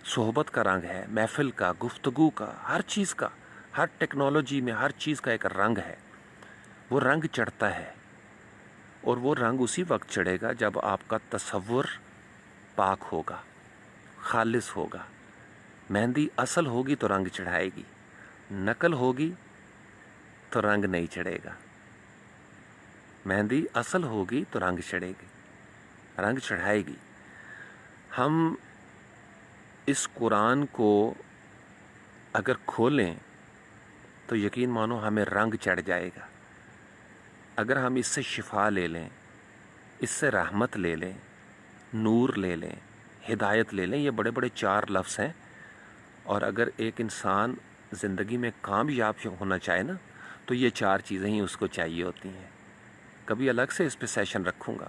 صحبت کا رنگ ہے، محفل کا، گفتگو کا، ہر چیز کا، ہر ٹیکنالوجی میں ہر چیز کا ایک رنگ ہے۔ وہ رنگ چڑھتا ہے، اور وہ رنگ اسی وقت چڑھے گا جب آپ کا تصور پاک ہوگا، خالص ہوگا۔ مہندی اصل ہوگی تو رنگ چڑھائے گی، نقل ہوگی تو رنگ نہیں چڑھے گا۔ مہندی اصل ہوگی تو رنگ چڑھے گی، رنگ چڑھائے گی۔ ہم اس قرآن کو اگر کھولیں تو یقین مانو ہمیں رنگ چڑھ جائے گا۔ اگر ہم اس سے شفا لے لیں، اس سے رحمت لے لیں، نور لے لیں، ہدایت لے لیں، یہ بڑے بڑے 4 لفظ ہیں، اور اگر ایک انسان زندگی میں کامیاب ہونا چاہے نا تو یہ 4 چیزیں ہی اس کو چاہیے ہوتی ہیں۔ کبھی الگ سے اس پہ سیشن رکھوں گا۔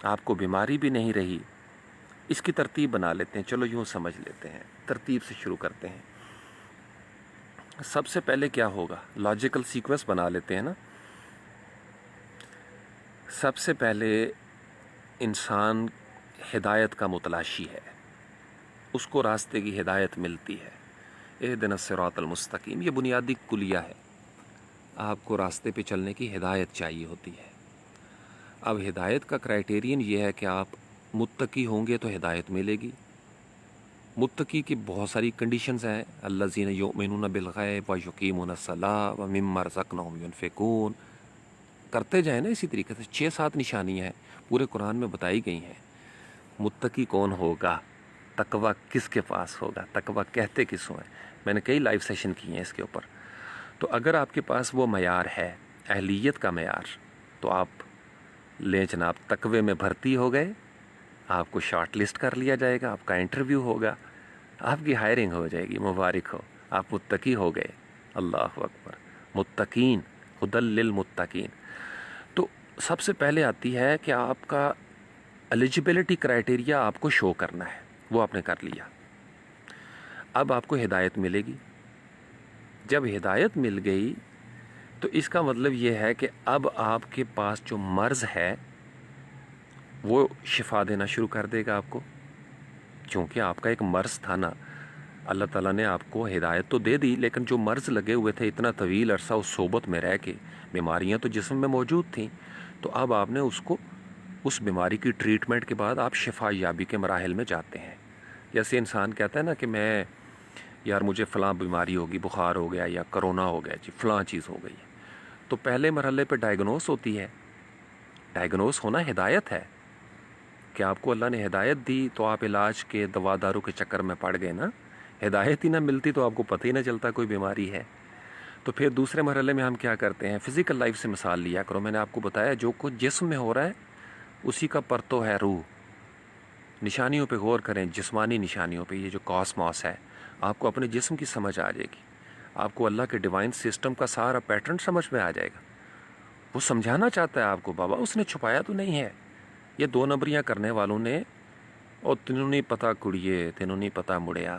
آپ کو بیماری بھی نہیں رہی، اس کی ترتیب بنا لیتے ہیں، چلو یوں سمجھ لیتے ہیں، ترتیب سے شروع کرتے ہیں۔ سب سے پہلے کیا ہوگا، لاجیکل سیکوینس بنا لیتے ہیں نا۔ سب سے پہلے انسان ہدایت کا متلاشی ہے، اس کو راستے کی ہدایت ملتی ہے۔ اہدنا الصراط المستقیم، یہ بنیادی کلیہ ہے، آپ کو راستے پہ چلنے کی ہدایت چاہیے ہوتی ہے۔ اب ہدایت کا کرائٹیرین یہ ہے کہ آپ متقی ہوں گے تو ہدایت ملے گی۔ متقی کی بہت ساری کنڈیشنز ہیں، الذین یؤمنون بالغیب ویقیمون الصلاۃ ومما رزقناہم ینفقون، کرتے جائیں نا اسی طریقے سے۔ 6-7 نشانیاں ہیں پورے قرآن میں بتائی گئی ہیں۔ متقی کون ہوگا، تقوی کس کے پاس ہوگا، تقوی کہتے کس ہیں، میں نے کئی لائیو سیشن کیے ہیں اس کے اوپر۔ تو اگر آپ کے پاس وہ معیار ہے، اہلیت کا معیار، تو آپ لیں جناب، تقوی میں بھرتی ہو گئے، آپ کو شارٹ لسٹ کر لیا جائے گا، آپ کا انٹرویو ہوگا، آپ کی ہائرنگ ہو جائے گی، مبارک ہو، آپ متقی ہو گئے۔ اللہ اکبر، متقین، ہدی للمتقین۔ تو سب سے پہلے آتی ہے کہ آپ کا ایلیجبلٹی کرائٹیریا آپ کو شو کرنا ہے، وہ آپ نے کر لیا۔ اب آپ کو ہدایت ملے گی۔ جب ہدایت مل گئی تو اس کا مطلب یہ ہے کہ اب آپ کے پاس جو مرض ہے وہ شفا دینا شروع کر دے گا آپ کو، چونکہ آپ کا ایک مرض تھا نا۔ اللہ تعالیٰ نے آپ کو ہدایت تو دے دی، لیکن جو مرض لگے ہوئے تھے اتنا طویل عرصہ اس صحبت میں رہ کے، بیماریاں تو جسم میں موجود تھیں، تو اب آپ نے اس بیماری کی ٹریٹمنٹ کے بعد آپ شفا یابی کے مراحل میں جاتے ہیں۔ جیسے انسان کہتا ہے نا کہ میں یار مجھے فلاں بیماری ہوگی، بخار ہو گیا یا کرونا ہو گیا، جی فلاں چیز ہو گئی، تو پہلے مرحلے پہ ڈائگنوس ہوتی ہے۔ ڈائگنوس ہونا ہدایت ہے کہ آپ کو اللہ نے ہدایت دی تو آپ علاج کے دوا دارو کے چکر میں پڑ گئے نا۔ ہدایت ہی نہ ملتی تو آپ کو پتہ ہی نہ چلتا کوئی بیماری ہے۔ تو پھر دوسرے مرحلے میں ہم کیا کرتے ہیں، فزیکل لائف سے مثال لیا کرو۔ میں نے آپ کو بتایا جو کچھ جسم میں ہو رہا ہے اسی کا پرتو ہے روح۔ نشانیوں پہ غور کریں، جسمانی نشانیوں پہ، یہ جو کاسموس ہے، آپ کو اپنے جسم کی سمجھ آ جائے گی، آپ کو اللہ کے ڈیوائن سسٹم کا سارا پیٹرن سمجھ میں آ جائے گا۔ وہ سمجھانا چاہتا ہے آپ کو، بابا اس نے چھپایا تو نہیں ہے۔ یہ 2 نمبریاں کرنے والوں نے، اور تینوں نہیں پتا کڑیے، تینوں نہیں پتا مڑیا،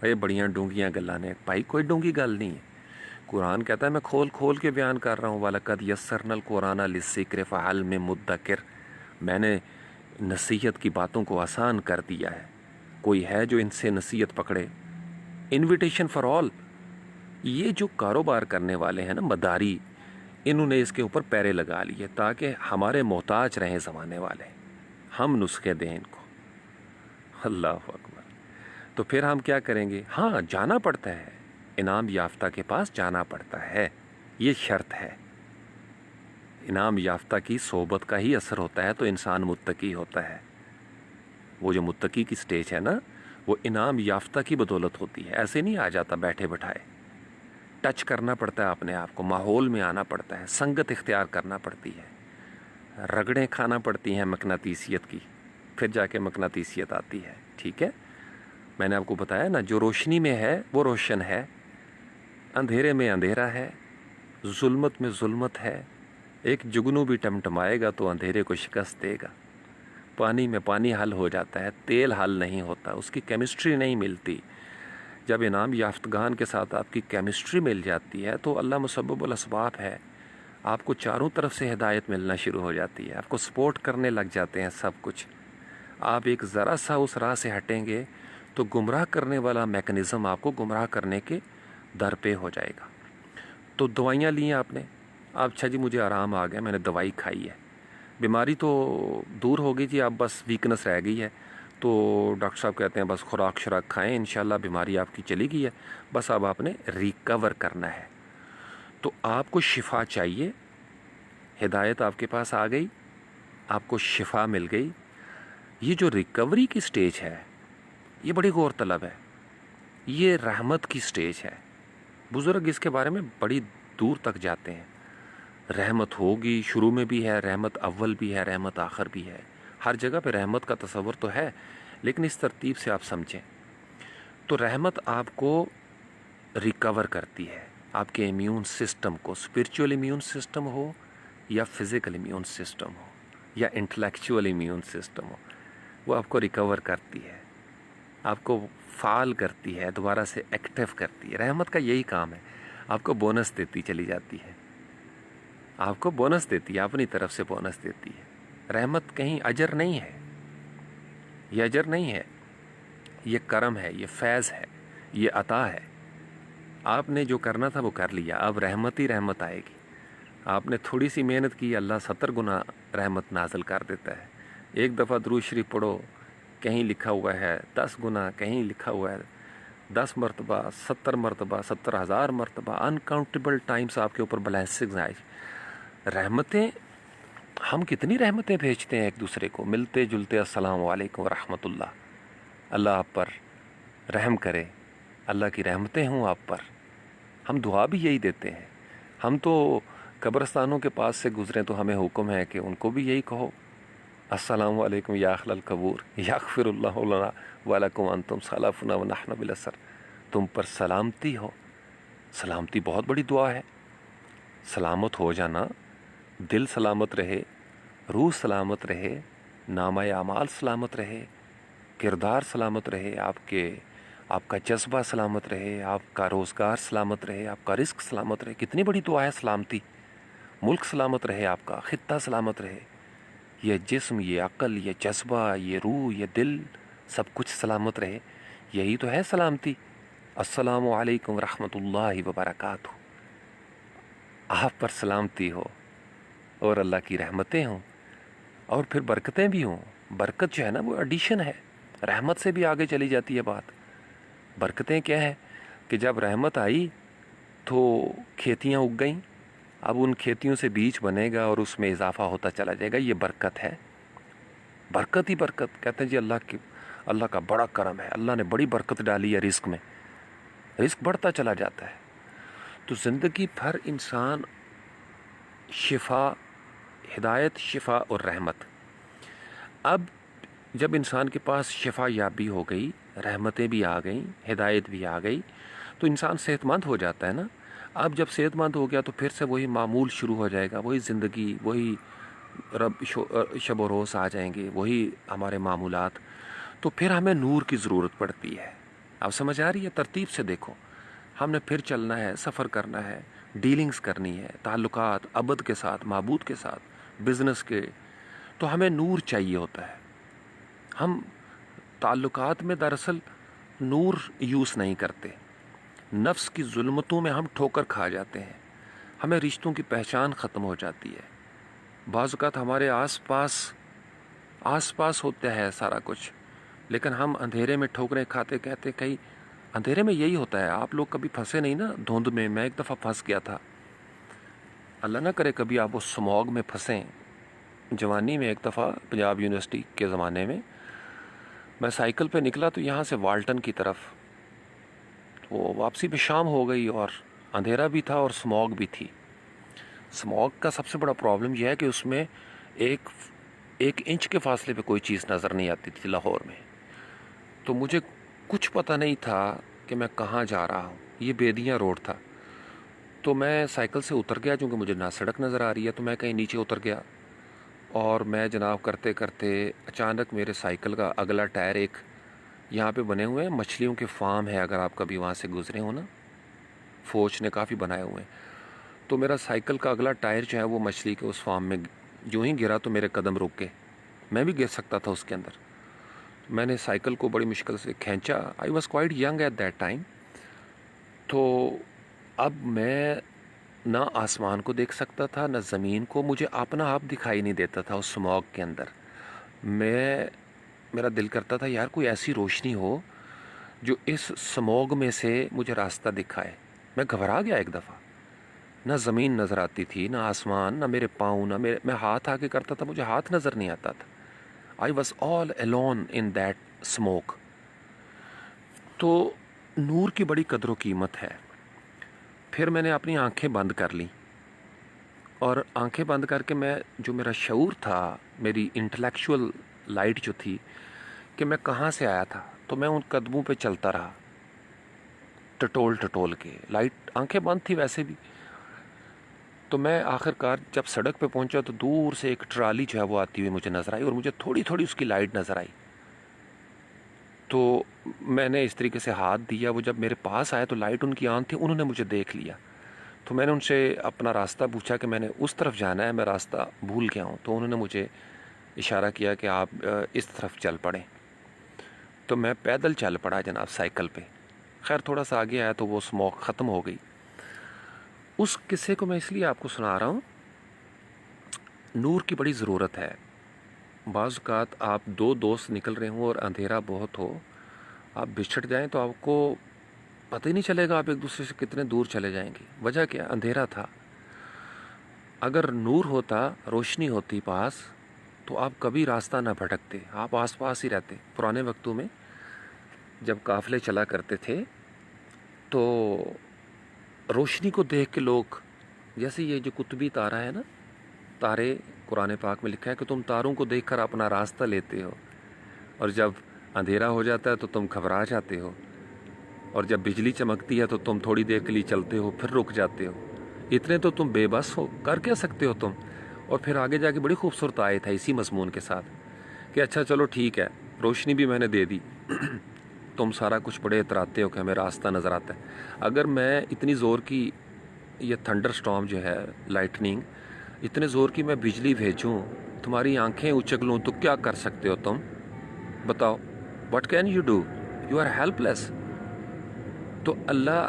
یہ بڑیاں ڈونگیاں گلاں نے۔ بھائی کوئی ڈونگی گل نہیں ہے، قرآن کہتا ہے میں کھول کھول کے بیان کر رہا ہوں، وَلَقَدْ يَسَّرْنَا الْقُرْآنَ لِلذِّكْرِ فَهَلْ مِن مُدَّكِرٍ، میں نے نصیحت کی باتوں کو آسان کر دیا ہے، کوئی ہے جو ان سے نصیحت پکڑے۔ Invitation for all. یہ جو کاروبار کرنے والے ہیں نا مداری، انہوں نے اس کے اوپر پیرے لگا لیے تاکہ ہمارے محتاج رہیں زمانے والے، ہم نسخے دیں ان کو۔ اللہ اکبر۔ تو پھر ہم کیا کریں گے، ہاں جانا پڑتا ہے، انعام یافتہ کے پاس جانا پڑتا ہے، یہ شرط ہے۔ انعام یافتہ کی صحبت کا ہی اثر ہوتا ہے تو انسان متقی ہوتا ہے۔ وہ جو متقی کی سٹیج ہے نا، وہ انعام یافتہ کی بدولت ہوتی ہے، ایسے نہیں آ جاتا بیٹھے بٹھائے۔ ٹچ کرنا پڑتا ہے اپنے آپ کو، ماحول میں آنا پڑتا ہے، سنگت اختیار کرنا پڑتی ہے، رگڑیں کھانا پڑتی ہیں مقناطیسیت کی، پھر جا کے مقناطیسیت آتی ہے۔ ٹھیک ہے، میں نے آپ کو بتایا نا، جو روشنی میں ہے وہ روشن ہے، اندھیرے میں اندھیرا ہے، ظلمت میں ظلمت ہے۔ ایک جگنو بھی ٹمٹمائے گا تو اندھیرے کو شکست دے گا۔ پانی میں پانی حل ہو جاتا ہے، تیل حل نہیں ہوتا، اس کی کیمسٹری نہیں ملتی۔ جب انعام یافتگان کے ساتھ آپ کی کیمسٹری مل جاتی ہے تو اللہ مسبب الاسباب ہے، آپ کو چاروں طرف سے ہدایت ملنا شروع ہو جاتی ہے، آپ کو سپورٹ کرنے لگ جاتے ہیں سب کچھ۔ آپ ایک ذرا سا اس راہ سے ہٹیں گے تو گمراہ کرنے والا میکنزم آپ کو گمراہ کرنے کے در پہ ہو جائے گا۔ تو دوائیاں لی ہیں آپ نے، اچھا جی مجھے آرام آ گیا، میں نے دوائی کھائی ہے، بیماری تو دور ہو گئی جی، اب بس ویکنس رہ گئی ہے، تو ڈاکٹر صاحب کہتے ہیں بس خوراک شراک کھائیں، انشاءاللہ بیماری آپ کی چلی گئی ہے، بس اب آپ نے ریکور کرنا ہے۔ تو آپ کو شفا چاہیے، ہدایت آپ کے پاس آ گئی، آپ کو شفا مل گئی۔ یہ جو ریکوری کی سٹیج ہے یہ بڑی غور طلب ہے، یہ رحمت کی سٹیج ہے۔ بزرگ اس کے بارے میں بڑی دور تک جاتے ہیں۔ رحمت ہوگی، شروع میں بھی ہے، رحمت اول بھی ہے، رحمت آخر بھی ہے، ہر جگہ پہ رحمت کا تصور تو ہے، لیکن اس ترتیب سے آپ سمجھیں تو رحمت آپ کو ریکور کرتی ہے، آپ کے امیون سسٹم کو، اسپرچول امیون سسٹم ہو یا فزیکل امیون سسٹم ہو یا انٹلیکچول امیون سسٹم ہو، وہ آپ کو ریکور کرتی ہے، آپ کو فعال کرتی ہے، دوبارہ سے ایکٹیو کرتی ہے۔ رحمت کا یہی کام ہے، آپ کو بونس دیتی چلی جاتی ہے، آپ کو بونس دیتی ہے، اپنی طرف سے بونس دیتی ہے۔ رحمت کہیں اجر نہیں ہے، یہ اجر نہیں ہے، یہ کرم ہے، یہ فیض ہے، یہ عطا ہے۔ آپ نے جو کرنا تھا وہ کر لیا، اب رحمت ہی رحمت آئے گی۔ آپ نے تھوڑی سی محنت کی، اللہ 70 گنا رحمت نازل کر دیتا ہے۔ ایک دفعہ درود شریف پڑھو، کہیں لکھا ہوا ہے 10 گنا، کہیں لکھا ہوا ہے 10 مرتبہ، 70 مرتبہ، 70,000 مرتبہ، انکاؤنٹیبل ٹائمز آپ کے اوپر بلیسنگز آئے۔ رحمتیں، ہم کتنی رحمتیں بھیجتے ہیں ایک دوسرے کو، ملتے جلتے السلام علیکم ورحمۃ اللہ، اللہ آپ پر رحم کرے، اللہ کی رحمتیں ہوں آپ پر۔ ہم دعا بھی یہی دیتے ہیں۔ ہم تو قبرستانوں کے پاس سے گزریں تو ہمیں حکم ہے کہ ان کو بھی یہی کہو، السلام علیکم یا اہل القبور یغفر اللہ لنا ولکم انتم سلفنا ونحن بالاسر، تم پر سلامتی ہو۔ سلامتی بہت بڑی دعا ہے، سلامت ہو جانا، دل سلامت رہے، روح سلامت رہے، نامہ اعمال سلامت رہے، کردار سلامت رہے، آپ کا جذبہ سلامت رہے، آپ کا روزگار سلامت رہے، آپ کا رزق سلامت رہے۔ کتنی بڑی دعا ہے سلامتی۔ ملک سلامت رہے، آپ کا خطہ سلامت رہے، یہ جسم، یہ عقل، یہ جذبہ، یہ روح، یہ دل، سب کچھ سلامت رہے، یہی تو ہے سلامتی۔ السلام علیکم ورحمۃ اللہ وبرکاتہ، آپ پر سلامتی ہو اور اللہ کی رحمتیں ہوں، اور پھر برکتیں بھی ہوں۔ برکت جو ہے نا وہ ایڈیشن ہے، رحمت سے بھی آگے چلی جاتی ہے بات۔ برکتیں کیا ہے کہ جب رحمت آئی تو کھیتیاں اگ گئیں، اب ان کھیتیوں سے بیج بنے گا اور اس میں اضافہ ہوتا چلا جائے گا، یہ برکت ہے۔ برکت ہی برکت، کہتے ہیں جی اللہ کا بڑا کرم ہے، اللہ نے بڑی برکت ڈالی ہے رزق میں، رزق بڑھتا چلا جاتا ہے۔ تو زندگی بھر انسان شفا، ہدایت، شفا اور رحمت۔ اب جب انسان کے پاس شفا یابی ہو گئی، رحمتیں بھی آ گئیں، ہدایت بھی آ گئی، تو انسان صحت مند ہو جاتا ہے نا۔ اب جب صحت مند ہو گیا تو پھر سے وہی معمول شروع ہو جائے گا، وہی زندگی، وہی شب و روز آ جائیں گے، وہی ہمارے معمولات۔ تو پھر ہمیں نور کی ضرورت پڑتی ہے۔ اب سمجھ آ رہی ہے؟ ترتیب سے دیکھو، ہم نے پھر چلنا ہے، سفر کرنا ہے، ڈیلنگز کرنی ہے، تعلقات ابد کے ساتھ، معبود کے ساتھ، بزنس کے، تو ہمیں نور چاہیے ہوتا ہے۔ ہم تعلقات میں دراصل نور یوز نہیں کرتے، نفس کی ظلمتوں میں ہم ٹھوکر کھا جاتے ہیں، ہمیں رشتوں کی پہچان ختم ہو جاتی ہے۔ بعض اوقات ہمارے آس پاس ہوتا ہے سارا کچھ، لیکن ہم اندھیرے میں ٹھوکریں کھاتے کہتے کہیں اندھیرے میں یہی ہوتا ہے۔ آپ لوگ کبھی پھنسے نہیں نا دھند میں ایک دفعہ پھنس گیا تھا، اللہ نہ کرے کبھی آپ اس سموگ میں پھنسیں۔ جوانی میں ایک دفعہ پنجاب یونیورسٹی کے زمانے میں میں سائیکل پہ نکلا تو یہاں سے والٹن کی طرف، وہ واپسی پہ شام ہو گئی اور اندھیرا بھی تھا اور سموگ بھی تھی۔ سموگ کا سب سے بڑا پرابلم یہ ہے کہ اس میں ایک انچ کے فاصلے پہ کوئی چیز نظر نہیں آتی تھی لاہور میں۔ تو مجھے کچھ پتہ نہیں تھا کہ میں کہاں جا رہا ہوں. یہ بیدیاں روڈ تھا. تو میں سائیکل سے اتر گیا چونکہ مجھے نہ سڑک نظر آ رہی ہے, تو میں کہیں نیچے اتر گیا, اور میں جناب کرتے کرتے اچانک میرے سائیکل کا اگلا ٹائر, ایک یہاں پہ بنے ہوئے ہیں مچھلیوں کے فارم ہے, اگر آپ کبھی وہاں سے گزرے ہو نا, فوج نے کافی بنائے ہوئے ہیں, تو میرا سائیکل کا اگلا ٹائر جو ہے وہ مچھلی کے اس فارم میں جو ہی گرا تو میرے قدم رک گئے. میں بھی گر سکتا تھا اس کے اندر. میں نے سائیکل کو بڑی مشکل سے کھینچا. I was quite young at that time. تو اب میں نہ آسمان کو دیکھ سکتا تھا نہ زمین کو, مجھے اپنا آپ دکھائی نہیں دیتا تھا اس اسموگ کے اندر. میرا دل کرتا تھا یار کوئی ایسی روشنی ہو جو اس اسموگ میں سے مجھے راستہ دکھائے. میں گھبرا گیا ایک دفعہ. نہ زمین نظر آتی تھی, نہ آسمان, نہ میرے پاؤں, نہ میں ہاتھ آگے کرتا تھا, مجھے ہاتھ نظر نہیں آتا تھا. I was all alone in that smoke. تو نور کی بڑی قدر و قیمت ہے. پھر میں نے اپنی آنکھیں بند کر لیں, اور آنکھیں بند کر کے میں جو میرا شعور تھا, میری انٹلیکچول لائٹ جو تھی کہ میں کہاں سے آیا تھا, تو میں ان قدموں پہ چلتا رہا ٹٹول کے. لائٹ آنکھیں بند تھی ویسے بھی. تو میں آخر کار جب سڑک پہ پہنچا تو دور سے ایک ٹرالی جو ہے وہ آتی ہوئی مجھے نظر آئی, اور مجھے تھوڑی تھوڑی اس کی لائٹ نظر آئی. تو میں نے اس طریقے سے ہاتھ دیا, وہ جب میرے پاس آئے تو لائٹ ان کی آن تھی, انہوں نے مجھے دیکھ لیا. تو میں نے ان سے اپنا راستہ پوچھا کہ میں نے اس طرف جانا ہے, میں راستہ بھول گیا ہوں. تو انہوں نے مجھے اشارہ کیا کہ آپ اس طرف چل پڑیں. تو میں پیدل چل پڑا جناب سائیکل پہ. خیر تھوڑا سا آگے آیا تو وہ اسموک ختم ہو گئی. اس قصے کو میں اس لیے آپ کو سنا رہا ہوں, نور کی بڑی ضرورت ہے. بعض اوقات آپ دو دوست نکل رہے ہوں اور اندھیرا بہت ہو, آپ بچھڑ جائیں تو آپ کو پتہ ہی نہیں چلے گا آپ ایک دوسرے سے کتنے دور چلے جائیں گے. وجہ کیا؟ اندھیرا تھا. اگر نور ہوتا, روشنی ہوتی پاس, تو آپ کبھی راستہ نہ بھٹکتے, آپ آس پاس ہی رہتے. پرانے وقتوں میں جب قافلے چلا کرتے تھے تو روشنی کو دیکھ کے لوگ, جیسے یہ جو قطبی تارہ ہے نا, تارے قرآن پاک میں لکھا ہے کہ تم تاروں کو دیکھ کر اپنا راستہ لیتے ہو, اور جب اندھیرا ہو جاتا ہے تو تم گھبرا جاتے ہو, اور جب بجلی چمکتی ہے تو تم تھوڑی دیر کے لیے چلتے ہو پھر رک جاتے ہو. اتنے تو تم بے بس ہو, کر کیا سکتے ہو تم؟ اور پھر آگے جا کے بڑی خوبصورت آیت ہے اسی مضمون کے ساتھ کہ اچھا چلو ٹھیک ہے, روشنی بھی میں نے دے دی, تم سارا کچھ بڑے اتراتے ہو کہ ہمیں راستہ نظر آتا ہے. اگر میں اتنی زور کی, یہ تھنڈر سٹارم جو ہے, لائٹننگ, اتنے زور کی میں بجلی بھیجوں, تمہاری آنکھیں اچک لوں, تو کیا کر سکتے ہو تم؟ بتاؤ, what can you do? You are helpless. تو اللہ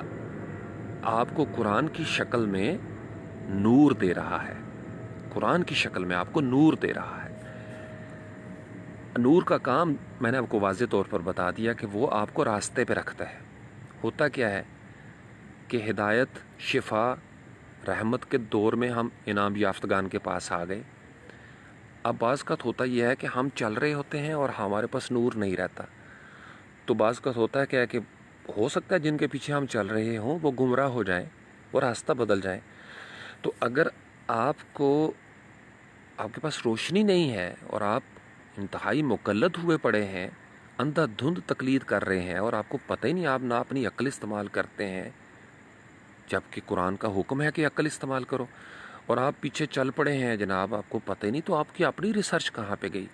آپ کو قرآن کی شکل میں نور دے رہا ہے, قرآن کی شکل میں آپ کو نور دے رہا ہے. نور کا کام میں نے آپ کو واضح طور پر بتا دیا کہ وہ آپ کو راستے پہ رکھتا ہے. ہوتا کیا ہے کہ ہدایت, شفا, رحمت کے دور میں ہم انعام یافتگان کے پاس آ گئے. اب بعض کا ہوتا یہ ہے کہ ہم چل رہے ہوتے ہیں اور ہمارے پاس نور نہیں رہتا. تو بعض کا ہوتا ہے کیا کہ ہو سکتا ہے جن کے پیچھے ہم چل رہے ہوں وہ گمراہ ہو جائیں, وہ راستہ بدل جائیں. تو اگر آپ کے پاس روشنی نہیں ہے اور آپ انتہائی مقلد ہوئے پڑے ہیں, اندھا دھند تقلید کر رہے ہیں, اور آپ کو پتہ ہی نہیں, آپ نہ اپنی عقل استعمال کرتے ہیں, جبکہ قرآن کا حکم ہے کہ عقل استعمال کرو, اور آپ پیچھے چل پڑے ہیں جناب, آپ کو پتہ ہی نہیں, تو آپ کی اپنی ریسرچ کہاں پہ گئی؟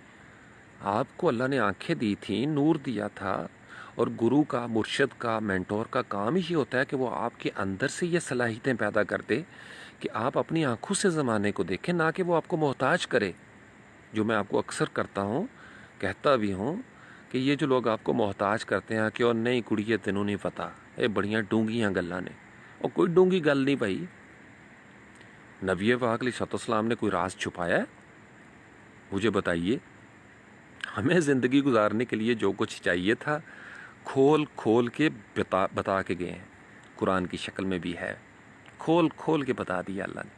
آپ کو اللہ نے آنکھیں دی تھیں, نور دیا تھا, اور گرو کا, مرشد کا, مینٹور کا کام ہی ہوتا ہے کہ وہ آپ کے اندر سے یہ صلاحیتیں پیدا کر دے کہ آپ اپنی آنکھوں سے زمانے کو دیکھیں, نہ کہ وہ آپ کو محتاج کرے. جو میں آپ کو اکثر کرتا ہوں, کہتا بھی ہوں کہ یہ جو لوگ آپ کو محتاج کرتے ہیں کہ اور نہیں کڑیے تینوں نہیں پتا, اے بڑیاں ڈونگیاں گلاں نے, اور کوئی ڈونگی گل نہیں بھائی. نبی پاک علیہ السلام نے کوئی راز چھپایا ہے؟ مجھے بتائیے. ہمیں زندگی گزارنے کے لیے جو کچھ چاہیے تھا کھول کھول کے بتا کے گئے ہیں. قرآن کی شکل میں بھی ہے, کھول کھول کے بتا دیا اللہ نے.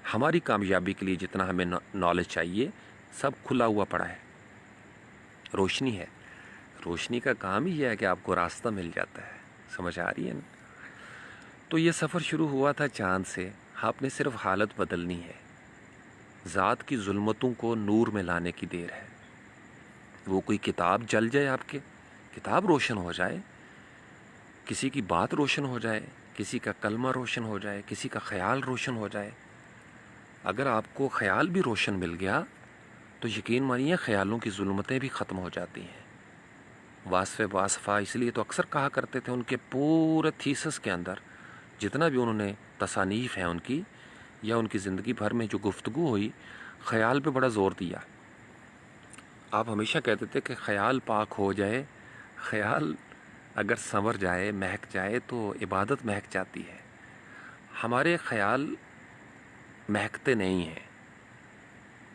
ہماری کامیابی کے لیے جتنا ہمیں نالج چاہیے سب کھلا ہوا پڑا ہے. روشنی ہے, روشنی کا کام ہی ہے کہ آپ کو راستہ مل جاتا ہے. سمجھ آ رہی ہے نا؟ تو یہ سفر شروع ہوا تھا چاند سے. آپ نے صرف حالت بدلنی ہے. ذات کی ظلمتوں کو نور میں لانے کی دیر ہے. وہ کوئی کتاب جل جائے آپ کے کتاب روشن ہو جائے، کسی کی بات روشن ہو جائے، کسی کا کلمہ روشن ہو جائے، کسی کا خیال روشن ہو جائے. اگر آپ کو خیال بھی روشن مل گیا تو یقین مانیے خیالوں کی ظلمتیں بھی ختم ہو جاتی ہیں. واصف واصفہ اس لیے تو اکثر کہا کرتے تھے، ان کے پورے تھیسس کے اندر جتنا بھی انہوں نے تصانیف ہیں ان کی یا ان کی زندگی بھر میں جو گفتگو ہوئی، خیال پہ بڑا زور دیا. آپ ہمیشہ کہتے تھے کہ خیال پاک ہو جائے، خیال اگر سنور جائے، مہک جائے تو عبادت مہک جاتی ہے. ہمارے خیال مہکتے نہیں ہیں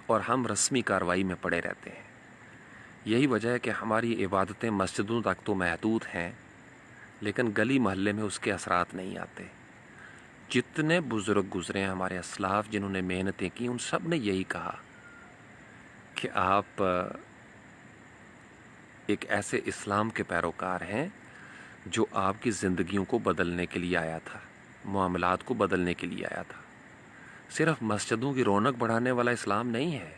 اور ہم رسمی کارروائی میں پڑے رہتے ہیں. یہی وجہ ہے کہ ہماری عبادتیں مسجدوں تک تو محدود ہیں، لیکن گلی محلے میں اس کے اثرات نہیں آتے. جتنے بزرگ گزرے ہیں ہمارے اسلاف، جنہوں نے محنتیں کی، ان سب نے یہی کہا کہ آپ ایک ایسے اسلام کے پیروکار ہیں جو آپ کی زندگیوں کو بدلنے کے لیے آیا تھا، معاملات کو بدلنے کے لیے آیا تھا. صرف مسجدوں کی رونق بڑھانے والا اسلام نہیں ہے.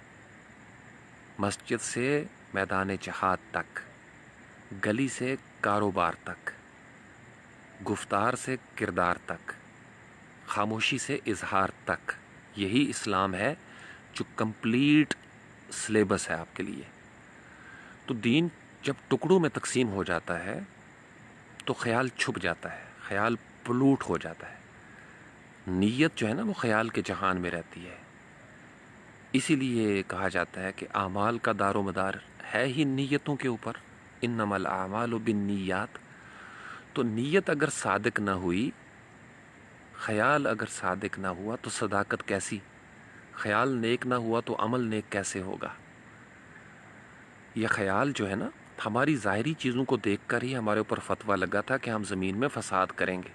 مسجد سے میدان جہاد تک، گلی سے کاروبار تک، گفتار سے کردار تک، خاموشی سے اظہار تک، یہی اسلام ہے جو کمپلیٹ سلیبس ہے آپ کے لیے. تو دین جب ٹکڑوں میں تقسیم ہو جاتا ہے تو خیال چھپ جاتا ہے، خیال پلوٹ ہو جاتا ہے. نیت جو ہے نا وہ خیال کے جہان میں رہتی ہے. اسی لیے کہا جاتا ہے کہ اعمال کا دار و مدار ہے ہی نیتوں کے اوپر. انما الاعمال بالنیات. تو نیت اگر صادق نہ ہوئی، خیال اگر صادق نہ ہوا تو صداقت کیسی؟ خیال نیک نہ ہوا تو عمل نیک کیسے ہوگا؟ یہ خیال جو ہے نا، ہماری ظاہری چیزوں کو دیکھ کر ہی ہمارے اوپر فتویٰ لگا تھا کہ ہم زمین میں فساد کریں گے.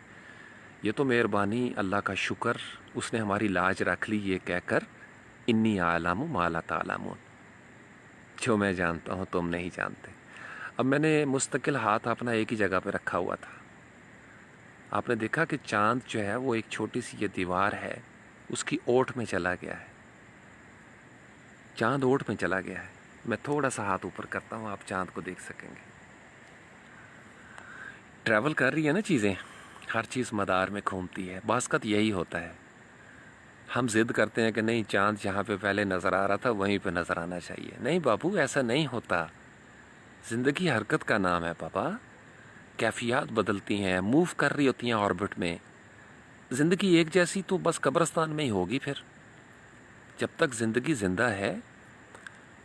یہ تو مہربانی، اللہ کا شکر، اس نے ہماری لاج رکھ لی یہ کہہ کر انی اعلم ما لا تعلمون، جو میں جانتا ہوں تم نہیں جانتے. اب میں نے مستقل ہاتھ اپنا ایک ہی جگہ پہ رکھا ہوا تھا. آپ نے دیکھا کہ چاند جو ہے وہ ایک چھوٹی سی یہ دیوار ہے، اس کی اوٹ میں چلا گیا ہے. چاند اوٹ میں چلا گیا ہے. میں تھوڑا سا ہاتھ اوپر کرتا ہوں، آپ چاند کو دیکھ سکیں گے. ٹریول کر رہی ہے نا چیزیں، ہر چیز مدار میں گھومتی ہے. باسکت یہی ہوتا ہے، ہم ضد کرتے ہیں کہ نہیں چاند جہاں پہ پہلے نظر آ رہا تھا وہیں پہ نظر آنا چاہیے. نہیں بابو، ایسا نہیں ہوتا. زندگی حرکت کا نام ہے پاپا. کیفیات بدلتی ہیں، موو کر رہی ہوتی ہیں آربٹ میں. زندگی ایک جیسی تو بس قبرستان میں ہی ہوگی. پھر جب تک زندگی زندہ ہے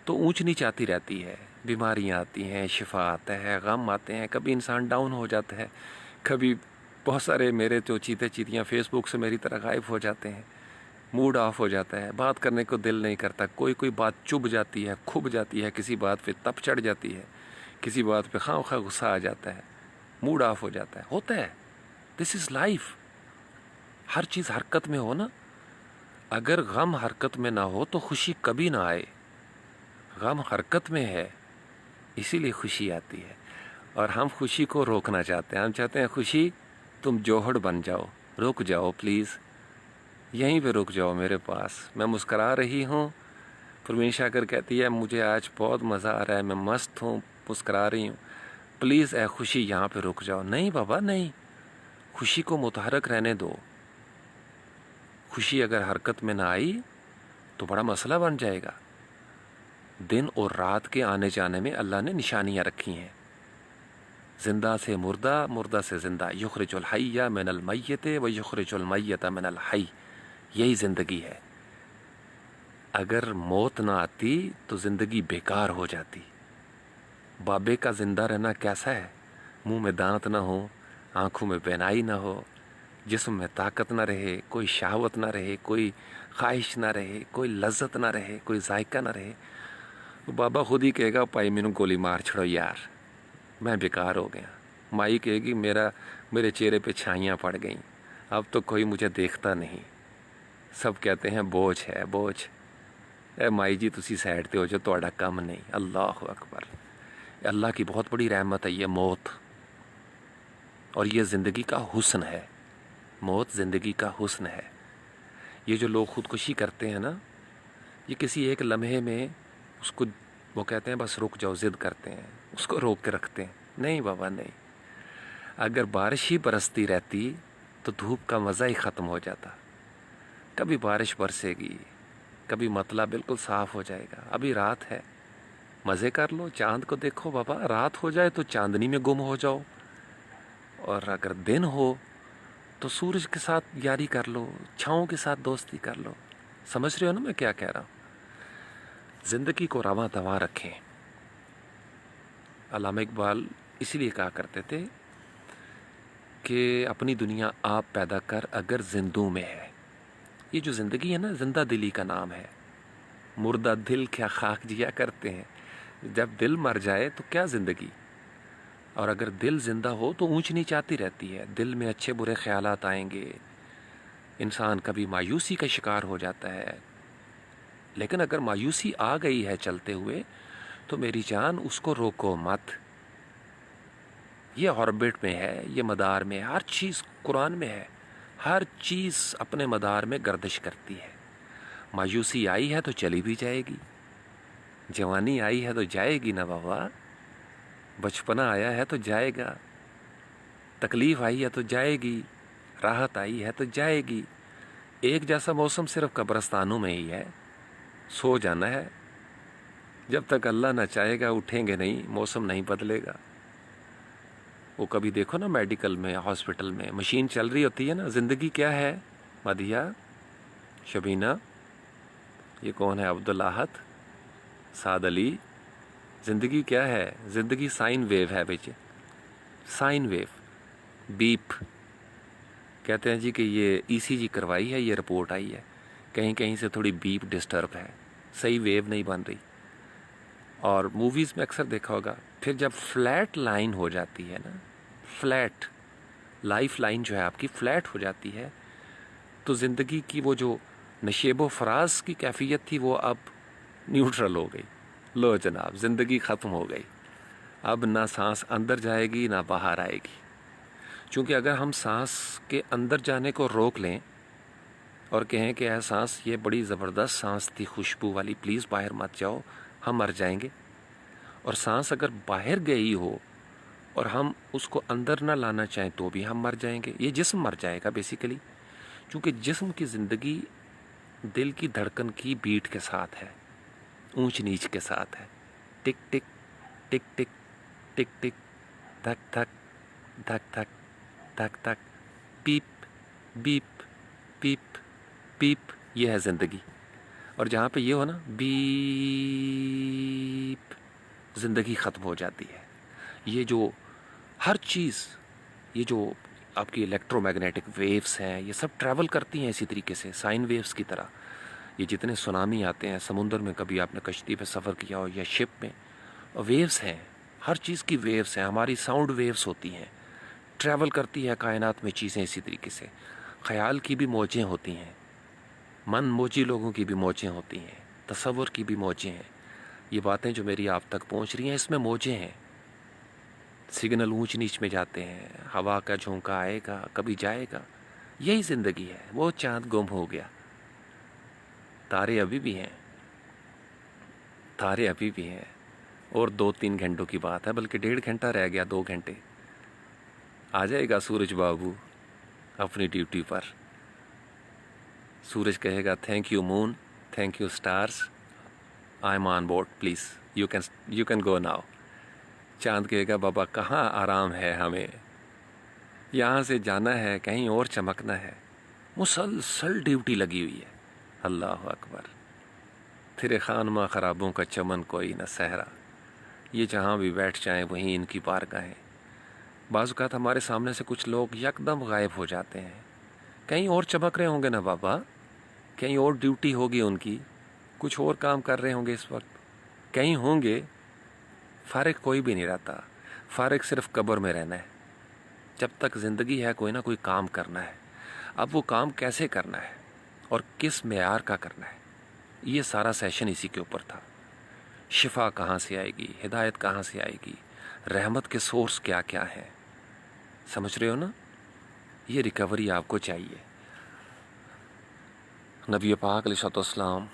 تو اونچ نیچ آتی رہتی ہے، بیماریاں آتی ہیں، شفا آتا ہے، غم آتے ہیں، کبھی انسان ڈاؤن ہو جاتا ہے، کبھی بہت سارے میرے جو چیتے چیتیاں فیس بک سے میری طرح غائب ہو جاتے ہیں، موڈ آف ہو جاتا ہے، بات کرنے کو دل نہیں کرتا، کوئی بات چبھ جاتی ہے، کھب جاتی ہے، کسی بات پہ تپ چڑھ جاتی ہے، کسی بات پہ خواہ خواہ غصہ آ جاتا ہے، موڈ آف ہو جاتا ہے. ہوتا ہے، دس از لائف. ہر چیز حرکت میں ہو نا. اگر غم حرکت میں نہ ہو تو خوشی کبھی نہ آئے. غم حرکت میں ہے، اسی لیے خوشی آتی ہے. اور ہم خوشی کو روکنا چاہتے ہیں. ہم چاہتے ہیں خوشی تم جوہر بن جاؤ، رک جاؤ پلیز، یہیں پہ رک جاؤ میرے پاس. میں مسکرا رہی ہوں، پروین شاکر کہتی ہے مجھے آج بہت مزہ آ رہا ہے، میں مست ہوں، مسکرا رہی ہوں، پلیز اے خوشی یہاں پہ رک جاؤ. نہیں بابا نہیں، خوشی کو متحرک رہنے دو. خوشی اگر حرکت میں نہ آئی تو بڑا مسئلہ بن جائے گا. دن اور رات کے آنے جانے میں اللہ نے نشانیاں رکھی ہیں. زندہ سے مردہ، مردہ سے زندہ. یخرج الحی من المیت و یخرج المیت من الحی. یہی زندگی ہے. اگر موت نہ آتی تو زندگی بیکار ہو جاتی. بابے کا زندہ رہنا کیسا ہے؟ منہ میں دانت نہ ہو، آنکھوں میں بینائی نہ ہو، جسم میں طاقت نہ رہے، کوئی شہوت نہ رہے، کوئی خواہش نہ رہے، کوئی لذت نہ رہے، کوئی ذائقہ نہ رہے. بابا خود ہی کہے گا پائی مینوں گولی مار چھڑو یار، میں بیکار ہو گیا. مائی کہے گی میرے چہرے پہ چھائیاں پڑ گئیں، اب تو کوئی مجھے دیکھتا نہیں، سب کہتے ہیں بوجھ ہے بوجھ. اے مائی جی تسی سائڈ تے ہو جو تہاڈا کم نہیں. اللہ اکبر. اللہ کی بہت بڑی رحمت ہے یہ موت، اور یہ زندگی کا حسن ہے. موت زندگی کا حسن ہے. یہ جو لوگ خودکشی کرتے ہیں نا، یہ کسی ایک لمحے میں اس کو وہ کہتے ہیں بس رک جاؤ، ضد کرتے ہیں، اس کو روک کے رکھتے ہیں. نہیں بابا نہیں. اگر بارش ہی برستی رہتی تو دھوپ کا مزہ ہی ختم ہو جاتا. کبھی بارش برسے گی، کبھی مطلع بالکل صاف ہو جائے گا. ابھی رات ہے، مزے کر لو، چاند کو دیکھو بابا. رات ہو جائے تو چاندنی میں گم ہو جاؤ، اور اگر دن ہو تو سورج کے ساتھ یاری کر لو، چھاؤں کے ساتھ دوستی کر لو. سمجھ رہے ہو نا میں کیا کہہ رہا ہوں؟ زندگی کو رواں دواں رکھیں. علامہ اقبال اسی لیے کہا کرتے تھے کہ اپنی دنیا آپ پیدا کر اگر زندوں میں ہے. یہ جو زندگی ہے نا، زندہ دلی کا نام ہے. مردہ دل کیا خاک جیا کرتے ہیں. جب دل مر جائے تو کیا زندگی. اور اگر دل زندہ ہو تو اونچ نیچ آتی رہتی ہے. دل میں اچھے برے خیالات آئیں گے، انسان کبھی مایوسی کا شکار ہو جاتا ہے. لیکن اگر مایوسی آ گئی ہے چلتے ہوئے تو میری جان اس کو روکو مت. یہ آربٹ میں ہے، یہ مدار میں ہے. ہر چیز قرآن میں ہے، ہر چیز اپنے مدار میں گردش کرتی ہے. مایوسی آئی ہے تو چلی بھی جائے گی، جوانی آئی ہے تو جائے گی نا بابا. بچپنا آیا ہے تو جائے گا، تکلیف آئی ہے تو جائے گی، راحت آئی ہے تو جائے گی. ایک جیسا موسم صرف قبرستانوں میں ہی ہے. سو جانا ہے، جب تک اللہ نہ چاہے گا اٹھیں گے نہیں. موسم نہیں بدلے گا. وہ کبھی دیکھو نا میڈیکل میں، ہاسپٹل میں مشین چل رہی ہوتی ہے نا. زندگی کیا ہے مدیہ، شبینہ، یہ کون ہے، عبدالاحد، سعد علی. زندگی کیا ہے؟ زندگی سائن ویو ہے بچے، سائن ویو. بیپ کہتے ہیں جی کہ یہ ای سی جی کروائی ہے، یہ رپورٹ آئی ہے، کہیں کہیں سے تھوڑی بیپ ڈسٹرب ہے، صحیح ویو نہیں بن رہی. اور موویز میں اکثر دیکھا ہوگا، پھر جب فلیٹ لائن ہو جاتی ہے نا، فلیٹ لائف لائن جو ہے آپ کی فلیٹ ہو جاتی ہے، تو زندگی کی وہ جو نشیب و فراز کی کیفیت تھی وہ اب نیوٹرل ہو گئی. لو جناب، زندگی ختم ہو گئی. اب نہ سانس اندر جائے گی نہ باہر آئے گی. چونکہ اگر ہم سانس کے اندر جانے کو روک لیں اور کہیں کہ اے سانس یہ بڑی زبردست سانس تھی خوشبو والی، پلیز باہر مت جاؤ، ہم مر جائیں گے. اور سانس اگر باہر گئی ہو اور ہم اس کو اندر نہ لانا چاہیں تو بھی ہم مر جائیں گے. یہ جسم مر جائے گا بیسیکلی. چونکہ جسم کی زندگی دل کی دھڑکن کی بیٹ کے ساتھ ہے، اونچ نیچ کے ساتھ ہے. ٹک ٹک ٹک ٹک ٹک ٹک، دھک دھک دھک دھک دھک دھک، پیپ بیپ پیپ پیپ. یہ ہے زندگی. اور جہاں پہ یہ ہو نا بیپ، زندگی ختم ہو جاتی ہے. یہ جو ہر چیز، یہ جو آپ کی الیکٹرو میگنیٹک ویوز ہیں، یہ سب ٹریول کرتی ہیں اسی طریقے سے سائن ویوز کی طرح. یہ جتنے سونامی آتے ہیں سمندر میں، کبھی آپ نے کشتی پہ سفر کیا ہو یا شپ میں، ویوز ہیں. ہر چیز کی ویوز ہیں. ہماری ساؤنڈ ویوز ہوتی ہیں، ٹریول کرتی ہے کائنات میں چیزیں اسی طریقے سے. خیال کی بھی موجیں ہوتی ہیں، من موجی لوگوں کی بھی موجیں ہوتی ہیں، تصور کی بھی موجیں ہیں. یہ باتیں جو میری آپ تک پہنچ رہی ہیں اس میں موجیں ہیں. سگنل اونچ نیچ میں جاتے ہیں، ہوا کا جھونکا آئے گا کبھی جائے گا. یہی زندگی ہے. وہ چاند گم ہو گیا، تارے ابھی بھی ہیں، تارے ابھی بھی ہیں. اور 2-3 گھنٹوں کی بات ہے، بلکہ 1.5 گھنٹہ رہ گیا، 2 گھنٹے. آ جائے گا سورج بابو اپنی ڈیوٹی پر. سورج کہے گا thank you moon, thank you stars, I am on board, please you can go now. چاند کہے گا بابا کہاں آرام ہے، ہمیں یہاں سے جانا ہے، کہیں اور چمکنا ہے. مسلسل ڈیوٹی لگی ہوئی ہے. اللہ اکبر. تیرے خانمہ خرابوں کا چمن کوئی نہ صحرا، یہ جہاں بھی بیٹھ جائیں وہیں ان کی بارگاہیں. بعض اوقات ہمارے سامنے سے کچھ لوگ یکدم غائب ہو جاتے ہیں. کہیں اور چمک رہے ہوں گے نا بابا، کہیں اور ڈیوٹی ہوگی ان کی، کچھ اور کام کر رہے ہوں گے اس وقت، کہیں ہوں گے. فارغ کوئی بھی نہیں رہتا. فارغ صرف قبر میں رہنا ہے. جب تک زندگی ہے کوئی نہ کوئی کام کرنا ہے. اب وہ کام کیسے کرنا ہے اور کس معیار کا کرنا ہے، یہ سارا سیشن اسی کے اوپر تھا. شفا کہاں سے آئے گی، ہدایت کہاں سے آئے گی، رحمت کے سورس کیا کیا ہیں. سمجھ رہے ہو نا؟ یہ ریکوری آپ کو چاہیے. نبی پاک علیہ السلام،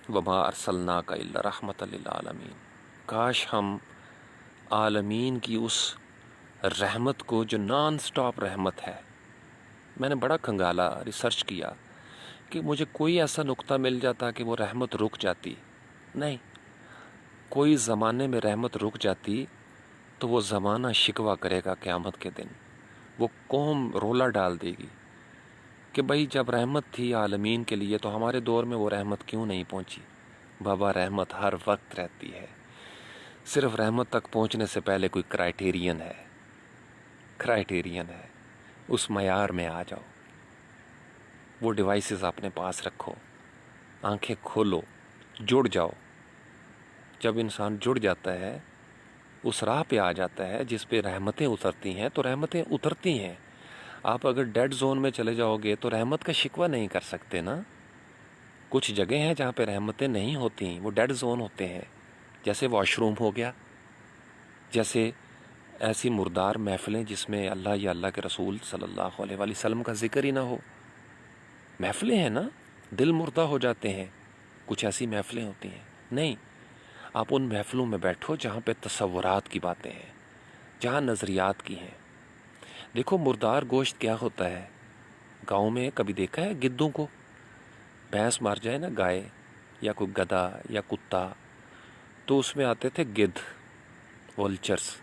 وما ارسلناک الا رحمت للعالمین. کاش ہم عالمین کی اس رحمت کو جو نان سٹاپ رحمت ہے، میں نے بڑا کھنگالا، ریسرچ کیا کہ مجھے کوئی ایسا نقطہ مل جاتا کہ وہ رحمت رک جاتی. نہیں، کوئی زمانے میں رحمت رک جاتی تو وہ زمانہ شکوہ کرے گا قیامت کے دن. وہ قوم رولا ڈال دے گی کہ بھائی جب رحمت تھی عالمین کے لیے تو ہمارے دور میں وہ رحمت کیوں نہیں پہنچی. بابا رحمت ہر وقت رہتی ہے، صرف رحمت تک پہنچنے سے پہلے کوئی کرائٹیرین ہے. اس معیار میں آ جاؤ، وہ ڈیوائسز اپنے پاس رکھو، آنکھیں کھولو، جڑ جاؤ. جب انسان جڑ جاتا ہے، اس راہ پہ آ جاتا ہے جس پہ رحمتیں اترتی ہیں تو رحمتیں اترتی ہیں. آپ اگر ڈیڈ زون میں چلے جاؤ گے تو رحمت کا شکوہ نہیں کر سکتے نا. کچھ جگہ ہیں جہاں پہ رحمتیں نہیں ہوتی، وہ ڈیڈ زون ہوتے ہیں. جیسے واش روم ہو گیا، جیسے ایسی مردار محفلیں جس میں اللہ یا اللہ کے رسول صلی اللہ علیہ وآلہ وسلم کا ذکر ہی نہ ہو. محفلیں ہیں نا، دل مردہ ہو جاتے ہیں. کچھ ایسی محفلیں ہوتی ہیں. نہیں، آپ ان محفلوں میں بیٹھو جہاں پہ تصورات کی باتیں ہیں، جہاں نظریات کی ہیں. دیکھو مردار گوشت کیا ہوتا ہے. گاؤں میں کبھی دیکھا ہے گدوں کو؟ بھینس مار جائے نا، گائے یا کوئی گدھا یا کتا، تو اس میں آتے تھے گدھ، ولچرس،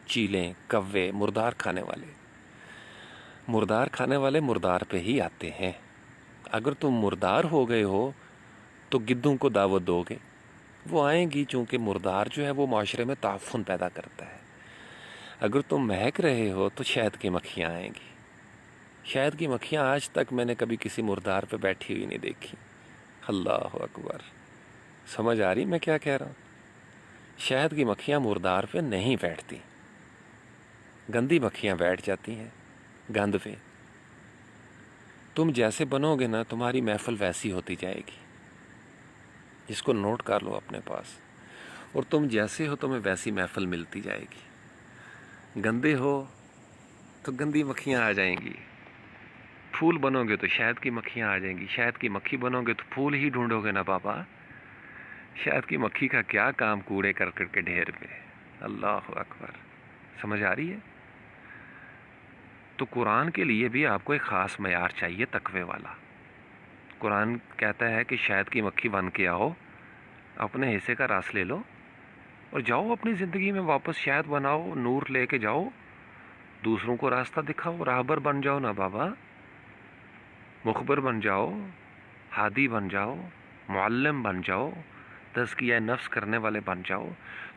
چیلیں، کوے، مردار کھانے والے مردار پہ ہی آتے ہیں. اگر تم مردار ہو گئے ہو تو گدوں کو دعوت دو گے، وہ آئیں گی. چونکہ مردار جو ہے وہ معاشرے میں تعفن پیدا کرتا ہے. اگر تم مہک رہے ہو تو شہد کی مکھیاں آئیں گی. شہد کی مکھیاں آج تک میں نے کبھی کسی مردار پہ بیٹھی ہوئی نہیں دیکھی. اللہ اکبر. سمجھ آ رہی میں کیا کہہ رہا ہوں؟ شہد کی مکھیاں مردار پہ نہیں بیٹھتی، گندی مکھیاں بیٹھ جاتی ہیں گند پہ. تم جیسے بنو گے نا تمہاری محفل ویسی ہوتی جائے گی. جس کو نوٹ کر لو اپنے پاس. اور تم جیسے ہو تمہیں ویسی محفل ملتی جائے گی. گندے ہو تو گندی مکھیاں آ جائیں گی. پھول بنو گے تو شہد کی مکھیاں آ جائیں گی. شہد کی مکھی بنو گے تو پھول ہی ڈھونڈو گے نا بابا. شہد کی مکھی کا کیا کام کوڑے کرکٹ کے ڈھیر پہ. اللہ اکبر. سمجھ آ رہی ہے؟ تو قرآن کے لیے بھی آپ کو ایک خاص معیار چاہیے، تقوی والا. قرآن کہتا ہے کہ شہد کی مکھی بن کے آؤ، اپنے حصے کا رس لے لو اور جاؤ اپنی زندگی میں واپس شہد بناؤ، نور لے کے جاؤ، دوسروں کو راستہ دکھاؤ. راہبر بن جاؤ نا بابا، مخبر بن جاؤ، ہادی بن جاؤ، معلم بن جاؤ، تزکیہ نفس کرنے والے بن جاؤ.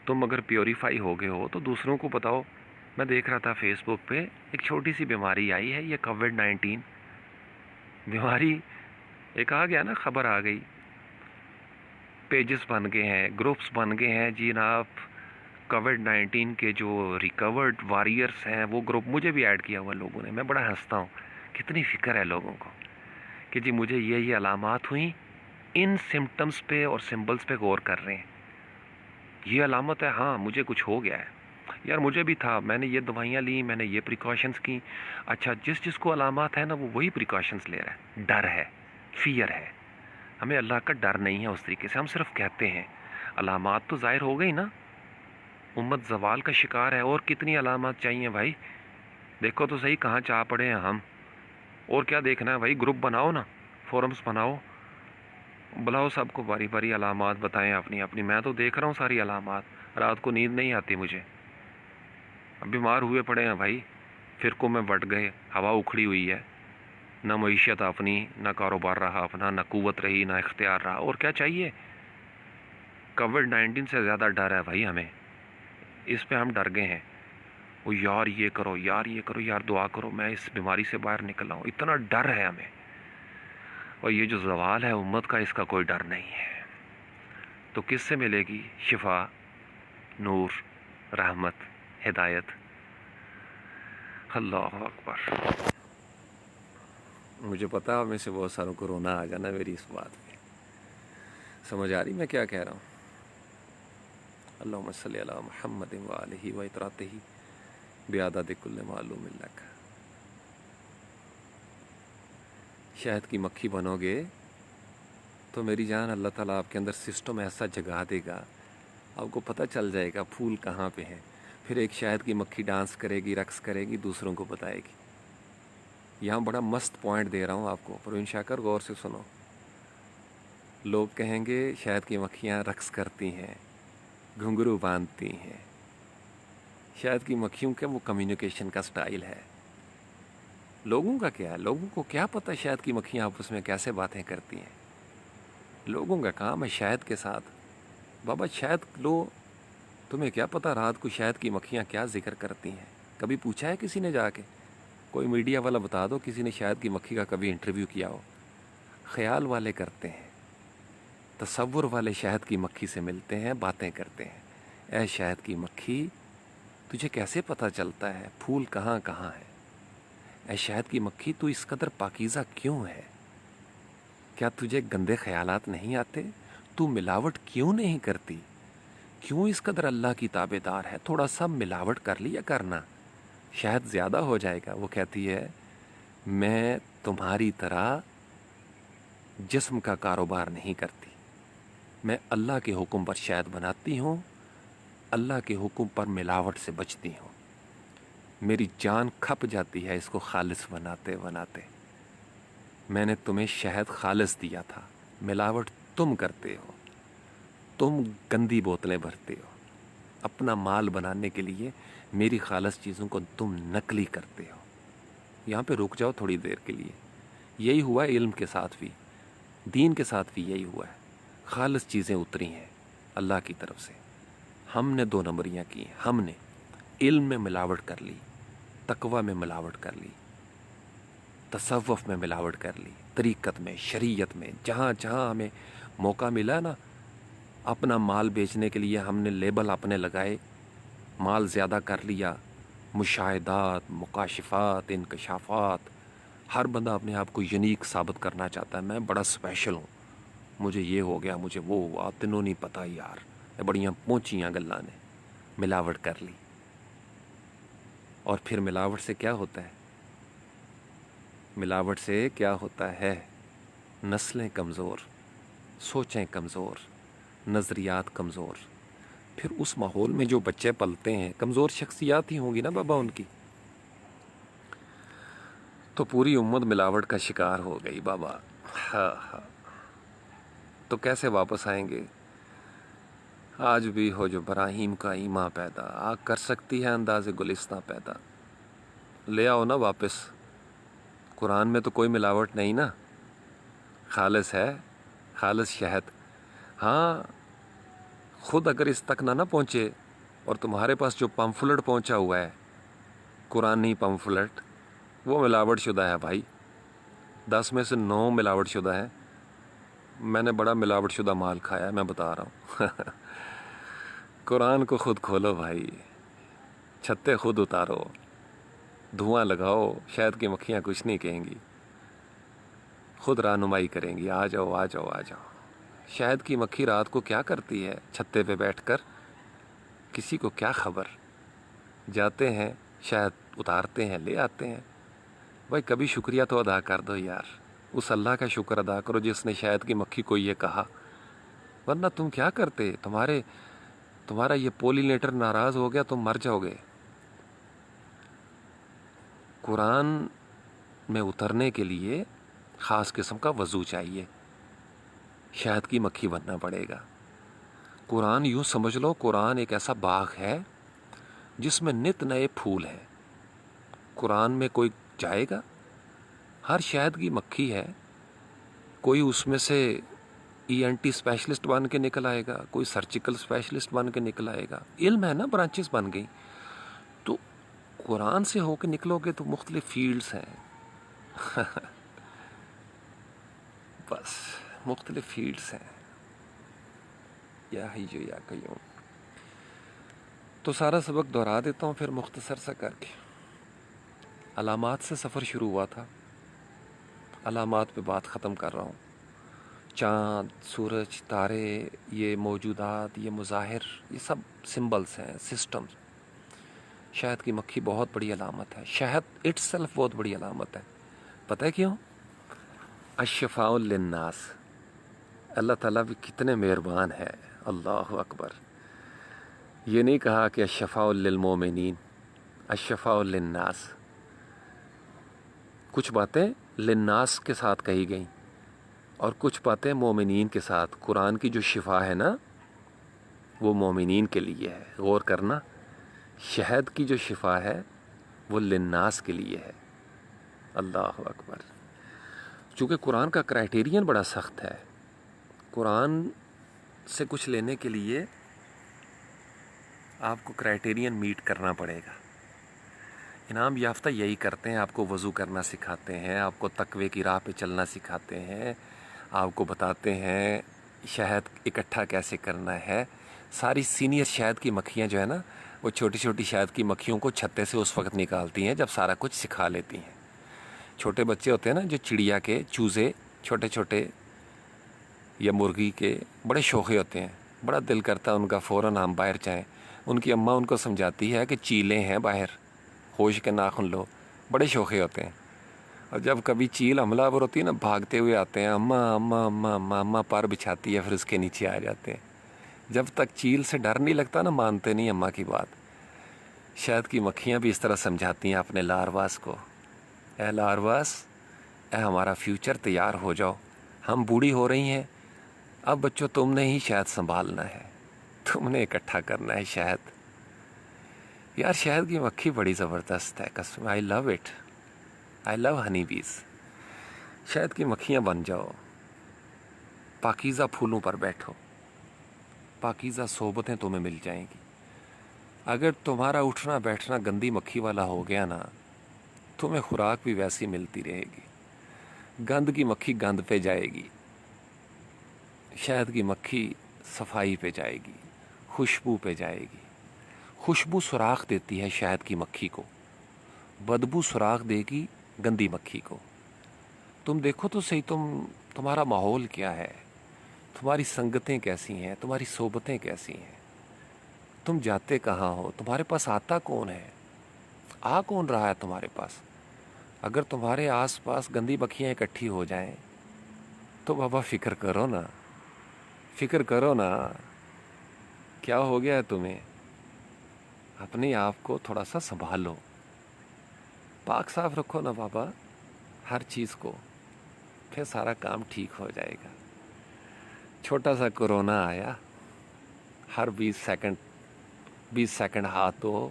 تم اگر پیوریفائی ہو گئے ہو تو دوسروں کو بتاؤ. میں دیکھ رہا تھا فیس بک پہ ایک چھوٹی سی بیماری آئی ہے، یہ کووڈ-19 بیماری. ایک آ گیا نا، خبر آ گئی، پیجز بن گئے ہیں، گروپس بن گئے ہیں جناب. کووڈ-19 کے جو ریکورڈ واریئرس ہیں وہ گروپ مجھے بھی ایڈ کیا ہوا لوگوں نے. میں بڑا ہنستا ہوں، کتنی فکر ہے لوگوں کو کہ جی مجھے یہ علامات ہوئیں، ان سمٹمز پہ اور سمبلز پہ غور کر رہے ہیں. یہ علامت ہے، ہاں مجھے کچھ ہو گیا ہے یار، مجھے بھی تھا، میں نے یہ دوائیاں لیں، میں نے یہ پریکاشنز کی. اچھا، جس کو علامات ہے نا وہ وہی پریکاشنز لے رہا ہے. ڈر ہے، فیئر ہے. ہمیں اللہ کا ڈر نہیں ہے اس طریقے سے. ہم صرف کہتے ہیں. علامات تو ظاہر ہو گئی نا. امت زوال کا شکار ہے، اور کتنی علامات چاہیے بھائی؟ دیکھو تو صحیح کہاں چاہ پڑے ہیں ہم. اور کیا دیکھنا ہے بھائی؟ گروپ بناؤ نا، فورمز بناؤ، بلاؤ سب کو باری باری، علامات بتائیں اپنی اپنی. میں تو دیکھ رہا ہوں ساری علامات، رات کو نیند نہیں آتی مجھے. اب بیمار ہوئے پڑے ہیں بھائی، فرقوں میں بٹ گئے، ہوا اکھڑی ہوئی ہے، نہ معیشت اپنی، نہ کاروبار رہا اپنا، نہ قوت رہی، نہ اختیار رہا. اور کیا چاہیے؟ کووڈ-19 سے زیادہ ڈر ہے بھائی ہمیں. اس پہ ہم ڈر گئے ہیں. وہ یار یہ کرو، یار یہ کرو، یار دعا کرو میں اس بیماری سے باہر نکل آؤں. اتنا ڈر ہے ہمیں. اور یہ جو زوال ہے امت کا، اس کا کوئی ڈر نہیں ہے. تو کس سے ملے گی شفا، نور، رحمت، ہدایت؟ اللہ اکبر. مجھے پتا میں سے بہت ساروں کو رونا آ جانا میری اس بات پہ. سمجھ آ رہی میں کیا کہہ رہا ہوں؟ اللہم صلی علی محمد وآلہ وإطراتہ بعدد کل معلوم لک. شہد کی مکھی بنو گے تو میری جان اللہ تعالیٰ آپ کے اندر سسٹم ایسا جگا دے گا، آپ کو پتہ چل جائے گا پھول کہاں پہ ہیں. پھر ایک شہد کی مکھی ڈانس کرے گی، رقص کرے گی، دوسروں کو بتائے گی۔ یہاں بڑا مست پوائنٹ دے رہا ہوں آپ کو، پروین شاکر غور سے سنو۔ لوگ کہیں گے شہد کی مکھیاں رقص کرتی ہیں، گھنگرو باندھتی ہیں۔ شہد کی مکھیوں کا وہ کمیونیکیشن کا سٹائل ہے۔ لوگوں کا کیا ہے؟ لوگوں کو کیا پتہ شہد کی مکھیاں آپس میں کیسے باتیں کرتی ہیں؟ لوگوں کا کام ہے شہد کے ساتھ۔ بابا شہد لو، تمہیں کیا پتہ رات کو شہد کی مکھیاں کیا ذکر کرتی ہیں؟ کبھی پوچھا ہے کسی نے جا کے؟ کوئی میڈیا والا بتا دو کسی نے شہد کی مکھی کا کبھی انٹرویو کیا ہو؟ خیال والے کرتے ہیں، تصور والے شہد کی مکھی سے ملتے ہیں، باتیں کرتے ہیں۔ اے شہد کی مکھی، تجھے کیسے پتہ چلتا ہے پھول کہاں کہاں ہے؟ اے شہد کی مکھی، تو اس قدر پاکیزہ کیوں ہے؟ کیا تجھے گندے خیالات نہیں آتے؟ تو ملاوٹ کیوں نہیں کرتی؟ کیوں اس قدر اللہ کی تابع دار ہے؟ تھوڑا سا ملاوٹ کر لیا کرنا، شہد زیادہ ہو جائے گا۔ وہ کہتی ہے میں تمہاری طرح جسم کا کاروبار نہیں کرتی، میں اللہ کے حکم پر شہد بناتی ہوں، اللہ کے حکم پر ملاوٹ سے بچتی ہوں۔ میری جان کھپ جاتی ہے اس کو خالص بناتے بناتے۔ میں نے تمہیں شہد خالص دیا تھا، ملاوٹ تم کرتے ہو، تم گندی بوتلیں بھرتے ہو، اپنا مال بنانے کے لیے میری خالص چیزوں کو تم نقلی کرتے ہو۔ یہاں پہ رک جاؤ تھوڑی دیر کے لیے۔ یہی ہوا علم کے ساتھ بھی، دین کے ساتھ بھی یہی ہوا ہے۔ خالص چیزیں اتری ہیں اللہ کی طرف سے، ہم نے دو نمبریاں کی، ہم نے علم میں ملاوٹ کر لی، تقوی میں ملاوٹ کر لی، تصوف میں ملاوٹ کر لی، طریقت میں، شریعت میں، جہاں جہاں ہمیں موقع ملا نا اپنا مال بیچنے کے لیے ہم نے لیبل اپنے لگائے، مال زیادہ کر لیا، مشاہدات، مکاشفات، انکشافات۔ ہر بندہ اپنے آپ کو یونیک ثابت کرنا چاہتا ہے، میں بڑا اسپیشل ہوں، مجھے یہ ہو گیا، مجھے وہ ہوا، تینوں نہیں پتہ یار، بڑیاں پہنچیاں گلاں نے، ملاوٹ کر لی۔ اور پھر ملاوٹ سے کیا ہوتا ہے؟ ملاوٹ سے کیا ہوتا ہے؟ نسلیں کمزور، سوچیں کمزور، نظریات کمزور۔ پھر اس ماحول میں جو بچے پلتے ہیں کمزور شخصیات ہی ہوں گی نا بابا ان کی، تو پوری امت ملاوٹ کا شکار ہو گئی بابا۔ ہاں ہاں، تو کیسے واپس آئیں گے؟ آج بھی ہو جو براہیم کا ایماں پیدا، آگ کر سکتی ہے انداز گلستہ پیدا۔ لے آؤ نا واپس، قرآن میں تو کوئی ملاوٹ نہیں نا، خالص ہے، خالص شہد۔ ہاں، خود اگر اس تک نہ پہنچے اور تمہارے پاس جو پمفلٹ پہنچا ہوا ہے، قرآنی پمفلٹ، وہ ملاوٹ شدہ ہے بھائی۔ 10 میں سے 9 ملاوٹ شدہ ہے۔ میں نے بڑا ملاوٹ شدہ مال کھایا ہے، میں بتا رہا ہوں۔ قرآن کو خود کھولو بھائی، چھتے خود اتارو، دھواں لگاؤ، شہد کی مکھیاں کچھ نہیں کہیں گی، خود رہنمائی کریں گی۔ آ جاؤ آ جاؤ آ جاؤ۔ شہد کی مکھی رات کو کیا کرتی ہے چھتے پہ بیٹھ کر؟ کسی کو کیا خبر؟ جاتے ہیں شہد اتارتے ہیں، لے آتے ہیں۔ بھائی کبھی شکریہ تو ادا کر دو یار، اس اللہ کا شکر ادا کرو جس نے شہد کی مکھی کو یہ کہا، ورنہ تم کیا کرتے؟ تمہارا یہ پولینیٹر ناراض ہو گیا، تم مر جاؤ گے۔ قرآن میں اترنے کے لیے خاص قسم کا وضو چاہیے، شہد کی مکھی بننا پڑے گا۔ قرآن یوں سمجھ لو، قرآن ایک ایسا باغ ہے جس میں نت نئے پھول ہیں۔ قرآن میں کوئی جائے گا، ہر شہد کی مکھی ہے، کوئی اس میں سے ای این ٹی اسپیشلسٹ بن کے نکل آئے گا، کوئی سرجیکل اسپیشلسٹ بن کے نکل آئے گا۔ علم ہے نا، برانچز بن گئی۔ تو قرآن سے ہو کے نکلو گے تو مختلف فیلڈز ہیں۔ بس مختلف فیلڈز ہیں، یا ہی جو یا قیوم۔ تو سارا سبق دہرا دیتا ہوں پھر مختصر سا کر کے۔ علامات سے سفر شروع ہوا تھا، علامات پہ بات ختم کر رہا ہوں۔ چاند، سورج، تارے، یہ موجودات، یہ مظاہر، یہ سب سمبلز ہیں، سسٹمز۔ شہد کی مکھی بہت بڑی علامت ہے، شہد اٹ سیلف بہت بڑی علامت ہے۔ پتہ ہے کیوں؟ الشفاء للناس۔ اللہ تعالیٰ بھی کتنے مہربان ہے، اللہ اکبر۔ یہ نہیں کہا کہ الشفاء للمومنین، الشفاء للناس. کچھ باتیں للناس کے ساتھ کہی گئیں اور کچھ باتیں مومنین کے ساتھ. قرآن کی جو شفا ہے نا وہ مومنین کے لیے ہے. غور کرنا، شہد کی جو شفا ہے وہ للناس کے لیے ہے. اللہ اکبر. چونکہ قرآن کا کرائٹیرین بڑا سخت ہے. قرآن سے کچھ لینے کے لیے آپ کو کرائٹیرین میٹ کرنا پڑے گا. انعام یافتہ یہی کرتے ہیں، آپ کو وضو کرنا سکھاتے ہیں، آپ کو تقوی کی راہ پہ چلنا سکھاتے ہیں، آپ کو بتاتے ہیں شہد اکٹھا کیسے کرنا ہے. ساری سینئر شہد کی مکھیاں جو ہے نا وہ چھوٹی چھوٹی شہد کی مکھیوں کو چھتے سے اس وقت نکالتی ہیں جب سارا کچھ سکھا لیتی ہیں. چھوٹے بچے ہوتے ہیں نا جو چڑیا کے چوزے چھوٹے چھوٹے یا مرغی کے بڑے شوخے ہوتے ہیں، بڑا دل کرتا ہے ان کا فوراً ہم باہر جائیں. ان کی اماں ان کو سمجھاتی ہے کہ چیلیں ہیں باہر، ہوش کے ناخن لو. بڑے شوخے ہوتے ہیں اور جب کبھی چیل حملہ آور ہوتی ہے نا بھاگتے ہوئے آتے ہیں، اماں اماں اماں اماں اماں پار بچھاتی ہے، پھر اس کے نیچے آ جاتے ہیں. جب تک چیل سے ڈر نہیں لگتا نا مانتے نہیں اماں کی بات. شہد کی مکھیاں بھی اس طرح سمجھاتی ہیں اپنے لارواس کو، اے لارواس، اے ہمارا فیوچر تیار ہو جاؤ، ہم بوڑھی ہو رہی ہیں، اب بچوں تم نے ہی شہد سنبھالنا ہے، تم نے اکٹھا کرنا ہے شہد. یار شہد کی مکھی بڑی زبردست ہے قسم. آئی لو اٹ، آئی لو ہنی بیز. شہد کی مکھیاں بن جاؤ، پاکیزہ پھولوں پر بیٹھو، پاکیزہ صحبتیں تمہیں مل جائیں گی. اگر تمہارا اٹھنا بیٹھنا گندی مکھی والا ہو گیا نا تمہیں خوراک بھی ویسی ملتی رہے گی. گند کی مکھی گند پہ جائے گی، شہد کی مکھی صفائی پہ جائے گی، خوشبو پہ جائے گی. خوشبو سوراخ دیتی ہے شہد کی مکھی کو، بدبو سوراخ دے گی گندی مکھی کو. تم دیکھو تو صحیح تمہارا ماحول کیا ہے، تمہاری سنگتیں کیسی ہیں، تمہاری صحبتیں کیسی ہیں، تم جاتے کہاں ہو، تمہارے پاس آتا کون ہے، آ کون رہا ہے تمہارے پاس. اگر تمہارے آس پاس گندی مکھیاں اکٹھی ہو جائیں تو بابا فکر کرو نا، فکر کرو نا کیا ہو گیا ہے تمہیں. اپنے آپ کو تھوڑا سا سنبھالو، پاک صاف رکھو نا بابا ہر چیز کو، پھر سارا کام ٹھیک ہو جائے گا. چھوٹا سا کورونا آیا، ہر 20 سیکنڈ ہاتھ دھو،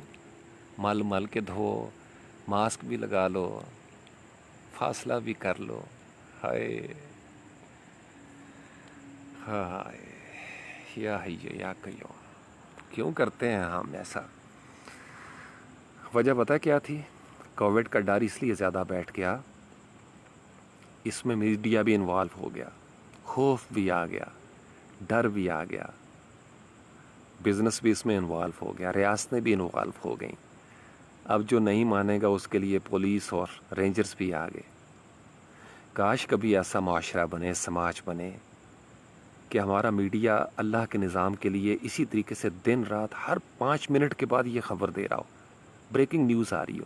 مل مل کے دھو، ماسک بھی لگا لو، فاصلہ بھی کر لو. ہائے ہائے یا حیو یا قیوم. کیوں کرتے ہیں ہم ایسا؟ وجہ پتہ کیا تھی؟ کووڈ کا ڈر اس لیے زیادہ بیٹھ گیا، اس میں میڈیا بھی انوالو ہو گیا، خوف بھی آ گیا، ڈر بھی آ گیا، بزنس بھی اس میں انوالو ہو گیا، ریاستیں بھی انوالو ہو گئیں. اب جو نہیں مانے گا اس کے لیے پولیس اور رینجرز بھی آ گئے. کاش کبھی ایسا معاشرہ بنے، سماج بنے کہ ہمارا میڈیا اللہ کے نظام کے لیے اسی طریقے سے دن رات ہر 5 منٹ کے بعد یہ خبر دے رہا ہو، بریکنگ نیوز آ رہی ہو،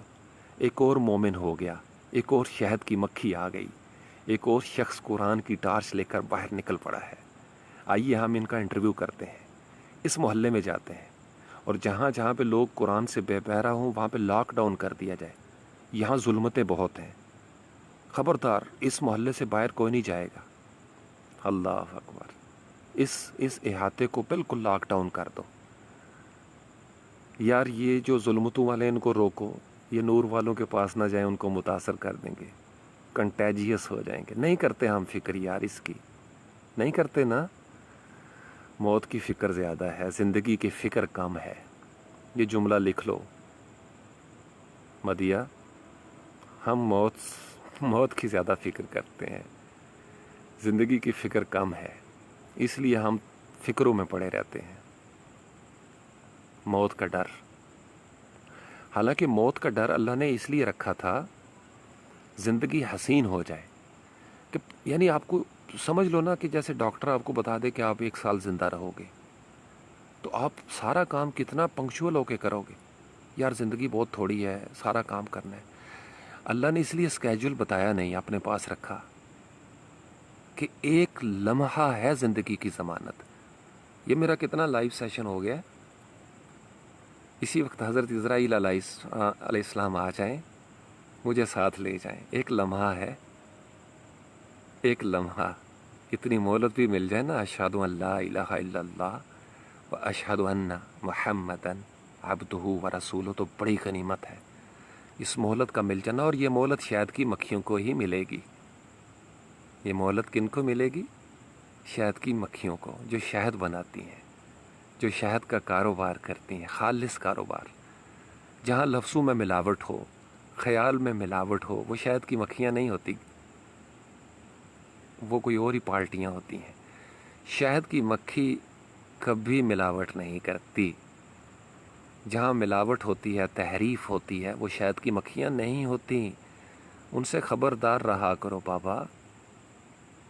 ایک اور مومن ہو گیا، ایک اور شہد کی مکھی آ گئی، ایک اور شخص قرآن کی ٹارچ لے کر باہر نکل پڑا ہے. آئیے ہم ان کا انٹرویو کرتے ہیں، اس محلے میں جاتے ہیں اور جہاں جہاں پہ لوگ قرآن سے بے بہرا ہوں وہاں پہ لاک ڈاؤن کر دیا جائے. یہاں ظلمتیں بہت ہیں، خبردار اس محلے سے باہر کوئی نہیں جائے گا. اللہ اکبر. اس احاطے کو بالکل لاک ڈاؤن کر دو. یار یہ جو ظلمتوں والے ان کو روکو، یہ نور والوں کے پاس نہ جائیں، ان کو متاثر کر دیں گے، کنٹیجیس ہو جائیں گے. نہیں کرتے ہم فکر یار اس کی، نہیں کرتے نا. موت کی فکر زیادہ ہے، زندگی کی فکر کم ہے. یہ جملہ لکھ لو مدیہ، ہم موت کی زیادہ فکر کرتے ہیں، زندگی کی فکر کم ہے، اس لیے ہم فکروں میں پڑے رہتے ہیں. موت کا ڈر، حالانکہ موت کا ڈر اللہ نے اس لیے رکھا تھا زندگی حسین ہو جائے. کہ یعنی آپ کو سمجھ لو نا کہ جیسے ڈاکٹر آپ کو بتا دے کہ آپ 1 سال زندہ رہو گے تو آپ سارا کام کتنا پنکچوئل ہو کے کرو گے. یار زندگی بہت تھوڑی ہے، سارا کام کرنا ہے. اللہ نے اس لیے اسکیجول بتایا نہیں، اپنے پاس رکھا کہ 1 لمحہ ہے زندگی کی ضمانت. یہ میرا کتنا لائیو سیشن ہو گیا ہے؟ اسی وقت حضرت اسرائیل علیہ السلام آ جائیں، مجھے ساتھ لے جائیں، ایک لمحہ ہے، ایک لمحہ، اتنی مہلت بھی مل جائے نا، اشہد ان لا الہ الا اللہ و اشہد ان محمدن عبدہ و رسولہ، تو بڑی غنیمت ہے اس مہلت کا مل جانا۔ اور یہ مہلت شہد کی مکھیوں کو ہی ملے گی۔ یہ مہلت کن کو ملے گی؟ شہد کی مکھیوں کو، جو شہد بناتی ہیں، جو شہد کا کاروبار کرتی ہیں، خالص کاروبار، جہاں لفظوں میں ملاوٹ ہو، خیال میں ملاوٹ ہو، وہ شہد کی مکھیاں نہیں ہوتی، وہ کوئی اور ہی پارٹیاں ہوتی ہیں۔ شہد کی مکھی کبھی ملاوٹ نہیں کرتی۔ جہاں ملاوٹ ہوتی ہے، تحریف ہوتی ہے، وہ شہد کی مکھیاں نہیں ہوتی۔ ان سے خبردار رہا کرو بابا،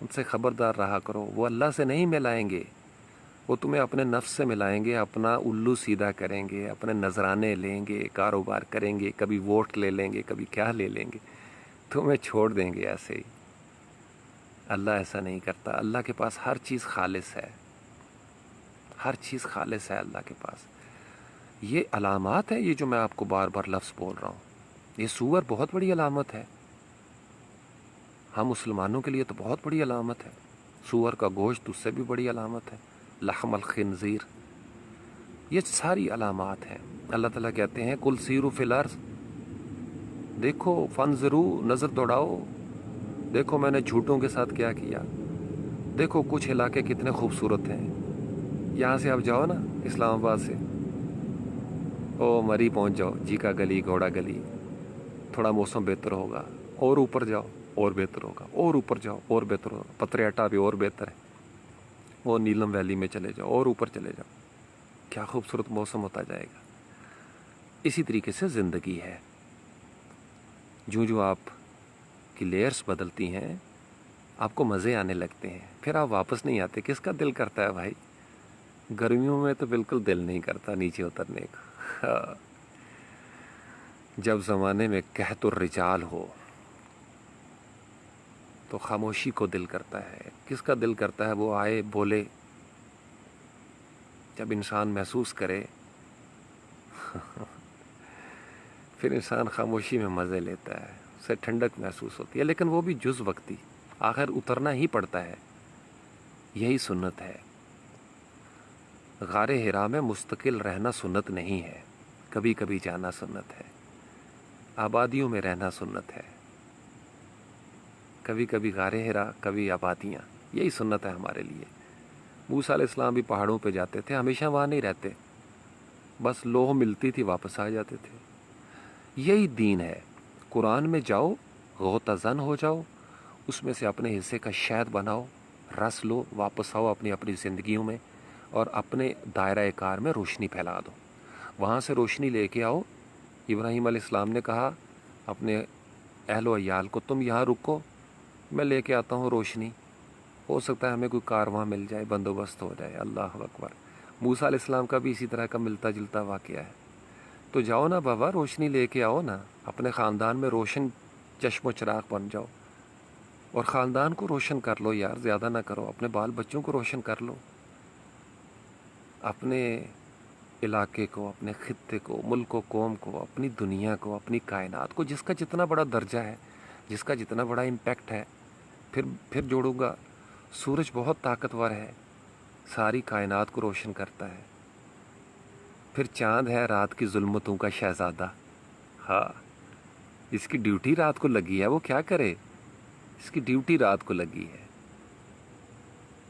ان سے خبردار رہا کرو۔ وہ اللہ سے نہیں ملائیں گے، وہ تمہیں اپنے نفس سے ملائیں گے، اپنا الو سیدھا کریں گے، اپنے نذرانے لیں گے، کاروبار کریں گے، کبھی ووٹ لے لیں گے، کبھی کیا لے لیں گے، تمہیں چھوڑ دیں گے ایسے ہی۔ اللہ ایسا نہیں کرتا۔ اللہ کے پاس ہر چیز خالص ہے، ہر چیز خالص ہے اللہ کے پاس۔ یہ علامات ہے، یہ جو میں آپ کو بار بار لفظ بول رہا ہوں، یہ سور بہت بڑی علامت ہے، ہم مسلمانوں کے لیے تو بہت بڑی علامت ہے۔ سور کا گوشت اس سے بھی بڑی علامت ہے، لحم الخنزیر، یہ ساری علامات ہیں۔ اللہ تعالیٰ کہتے ہیں کل سیروا فی الارض، دیکھو، فانظروا، نظر دوڑاؤ، دیکھو میں نے جھوٹوں کے ساتھ کیا کیا، دیکھو کچھ علاقے کتنے خوبصورت ہیں، یہاں سے آپ جاؤ نا اسلام آباد سے، او مری پہنچ جاؤ، جی کا گلی، گھوڑا گلی، تھوڑا موسم بہتر ہوگا، اور اوپر جاؤ اور بہتر ہوگا، اور اوپر جاؤ اور بہتر ہوگا، پتریاٹا بھی اور بہتر ہے، وہ نیلم ویلی میں چلے جاؤ اور اوپر چلے جاؤ، کیا خوبصورت موسم ہوتا جائے گا۔ اسی طریقے سے زندگی ہے، جو آپ کی لیئرز بدلتی ہیں، آپ کو مزے آنے لگتے ہیں، پھر آپ واپس نہیں آتے۔ کس کا دل کرتا ہے بھائی؟ گرمیوں میں تو بالکل دل نہیں کرتا نیچے اترنے کا۔ جب زمانے میں قحط الرجال ہو تو خاموشی کو دل کرتا ہے۔ کس کا دل کرتا ہے وہ آئے بولے؟ جب انسان محسوس کرے پھر انسان خاموشی میں مزے لیتا ہے، اسے ٹھنڈک محسوس ہوتی ہے، لیکن وہ بھی جز وقتی، آخر اترنا ہی پڑتا ہے۔ یہی سنت ہے۔ غار حرا میں مستقل رہنا سنت نہیں ہے، کبھی کبھی جانا سنت ہے۔ آبادیوں میں رہنا سنت ہے، کبھی کبھی غار حرا، کبھی آبادیاں، یہی سنت ہے ہمارے لیے۔ موسیٰ علیہ السلام بھی پہاڑوں پہ جاتے تھے، ہمیشہ وہاں نہیں رہتے، بس لوح ملتی تھی واپس آ جاتے تھے۔ یہی دین ہے۔ قرآن میں جاؤ، غوطہ-زن ہو جاؤ، اس میں سے اپنے حصے کا شہد بناؤ، رس لو، واپس آؤ اپنی زندگیوں میں، اور اپنے دائرہ کار میں روشنی پھیلا دو۔ وہاں سے روشنی لے کے آؤ۔ ابراہیم علیہ السلام نے کہا اپنے اہل و عیال کو، تم یہاں رکو، میں لے کے آتا ہوں روشنی، ہو سکتا ہے ہمیں کوئی کارواں مل جائے، بندوبست ہو جائے۔ اللہ اکبر۔ موسیٰ علیہ السلام کا بھی اسی طرح کا ملتا جلتا واقعہ ہے۔ تو جاؤ نا بابا، روشنی لے کے آؤ نا، اپنے خاندان میں روشن چشم و چراغ بن جاؤ، اور خاندان کو روشن کر لو یار، زیادہ نہ کرو، اپنے بال بچوں کو روشن کر لو، اپنے علاقے کو، اپنے خطے کو، ملک و قوم کو، اپنی دنیا کو، اپنی کائنات کو، جس کا جتنا بڑا درجہ ہے، جس کا جتنا بڑا امپیکٹ ہے۔ پھر جوڑوں گا، سورج بہت طاقتور ہے، ساری کائنات کو روشن کرتا ہے۔ پھر چاند ہے رات کی ظلمتوں کا شہزادہ، ہاں، اس کی ڈیوٹی رات کو لگی ہے، وہ کیا کرے؟ اس کی ڈیوٹی رات کو لگی ہے۔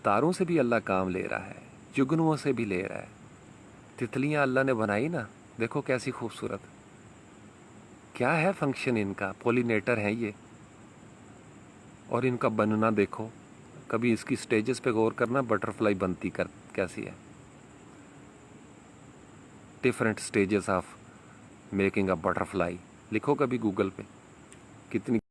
تاروں سے بھی اللہ کام لے رہا ہے، جگنوؤں سے بھی لے رہا ہے۔ تتلیاں اللہ نے بنائی نا، دیکھو کیسی خوبصورت، کیا ہے فنکشن ان کا، پولینیٹر ہیں یہ، اور ان کا بننا دیکھو، کبھی اس کی سٹیجز پہ غور کرنا، بٹرفلائی بنتی کیسی ہے، different stages of making a butterfly, لکھو کبھی گوگل پہ، کتنی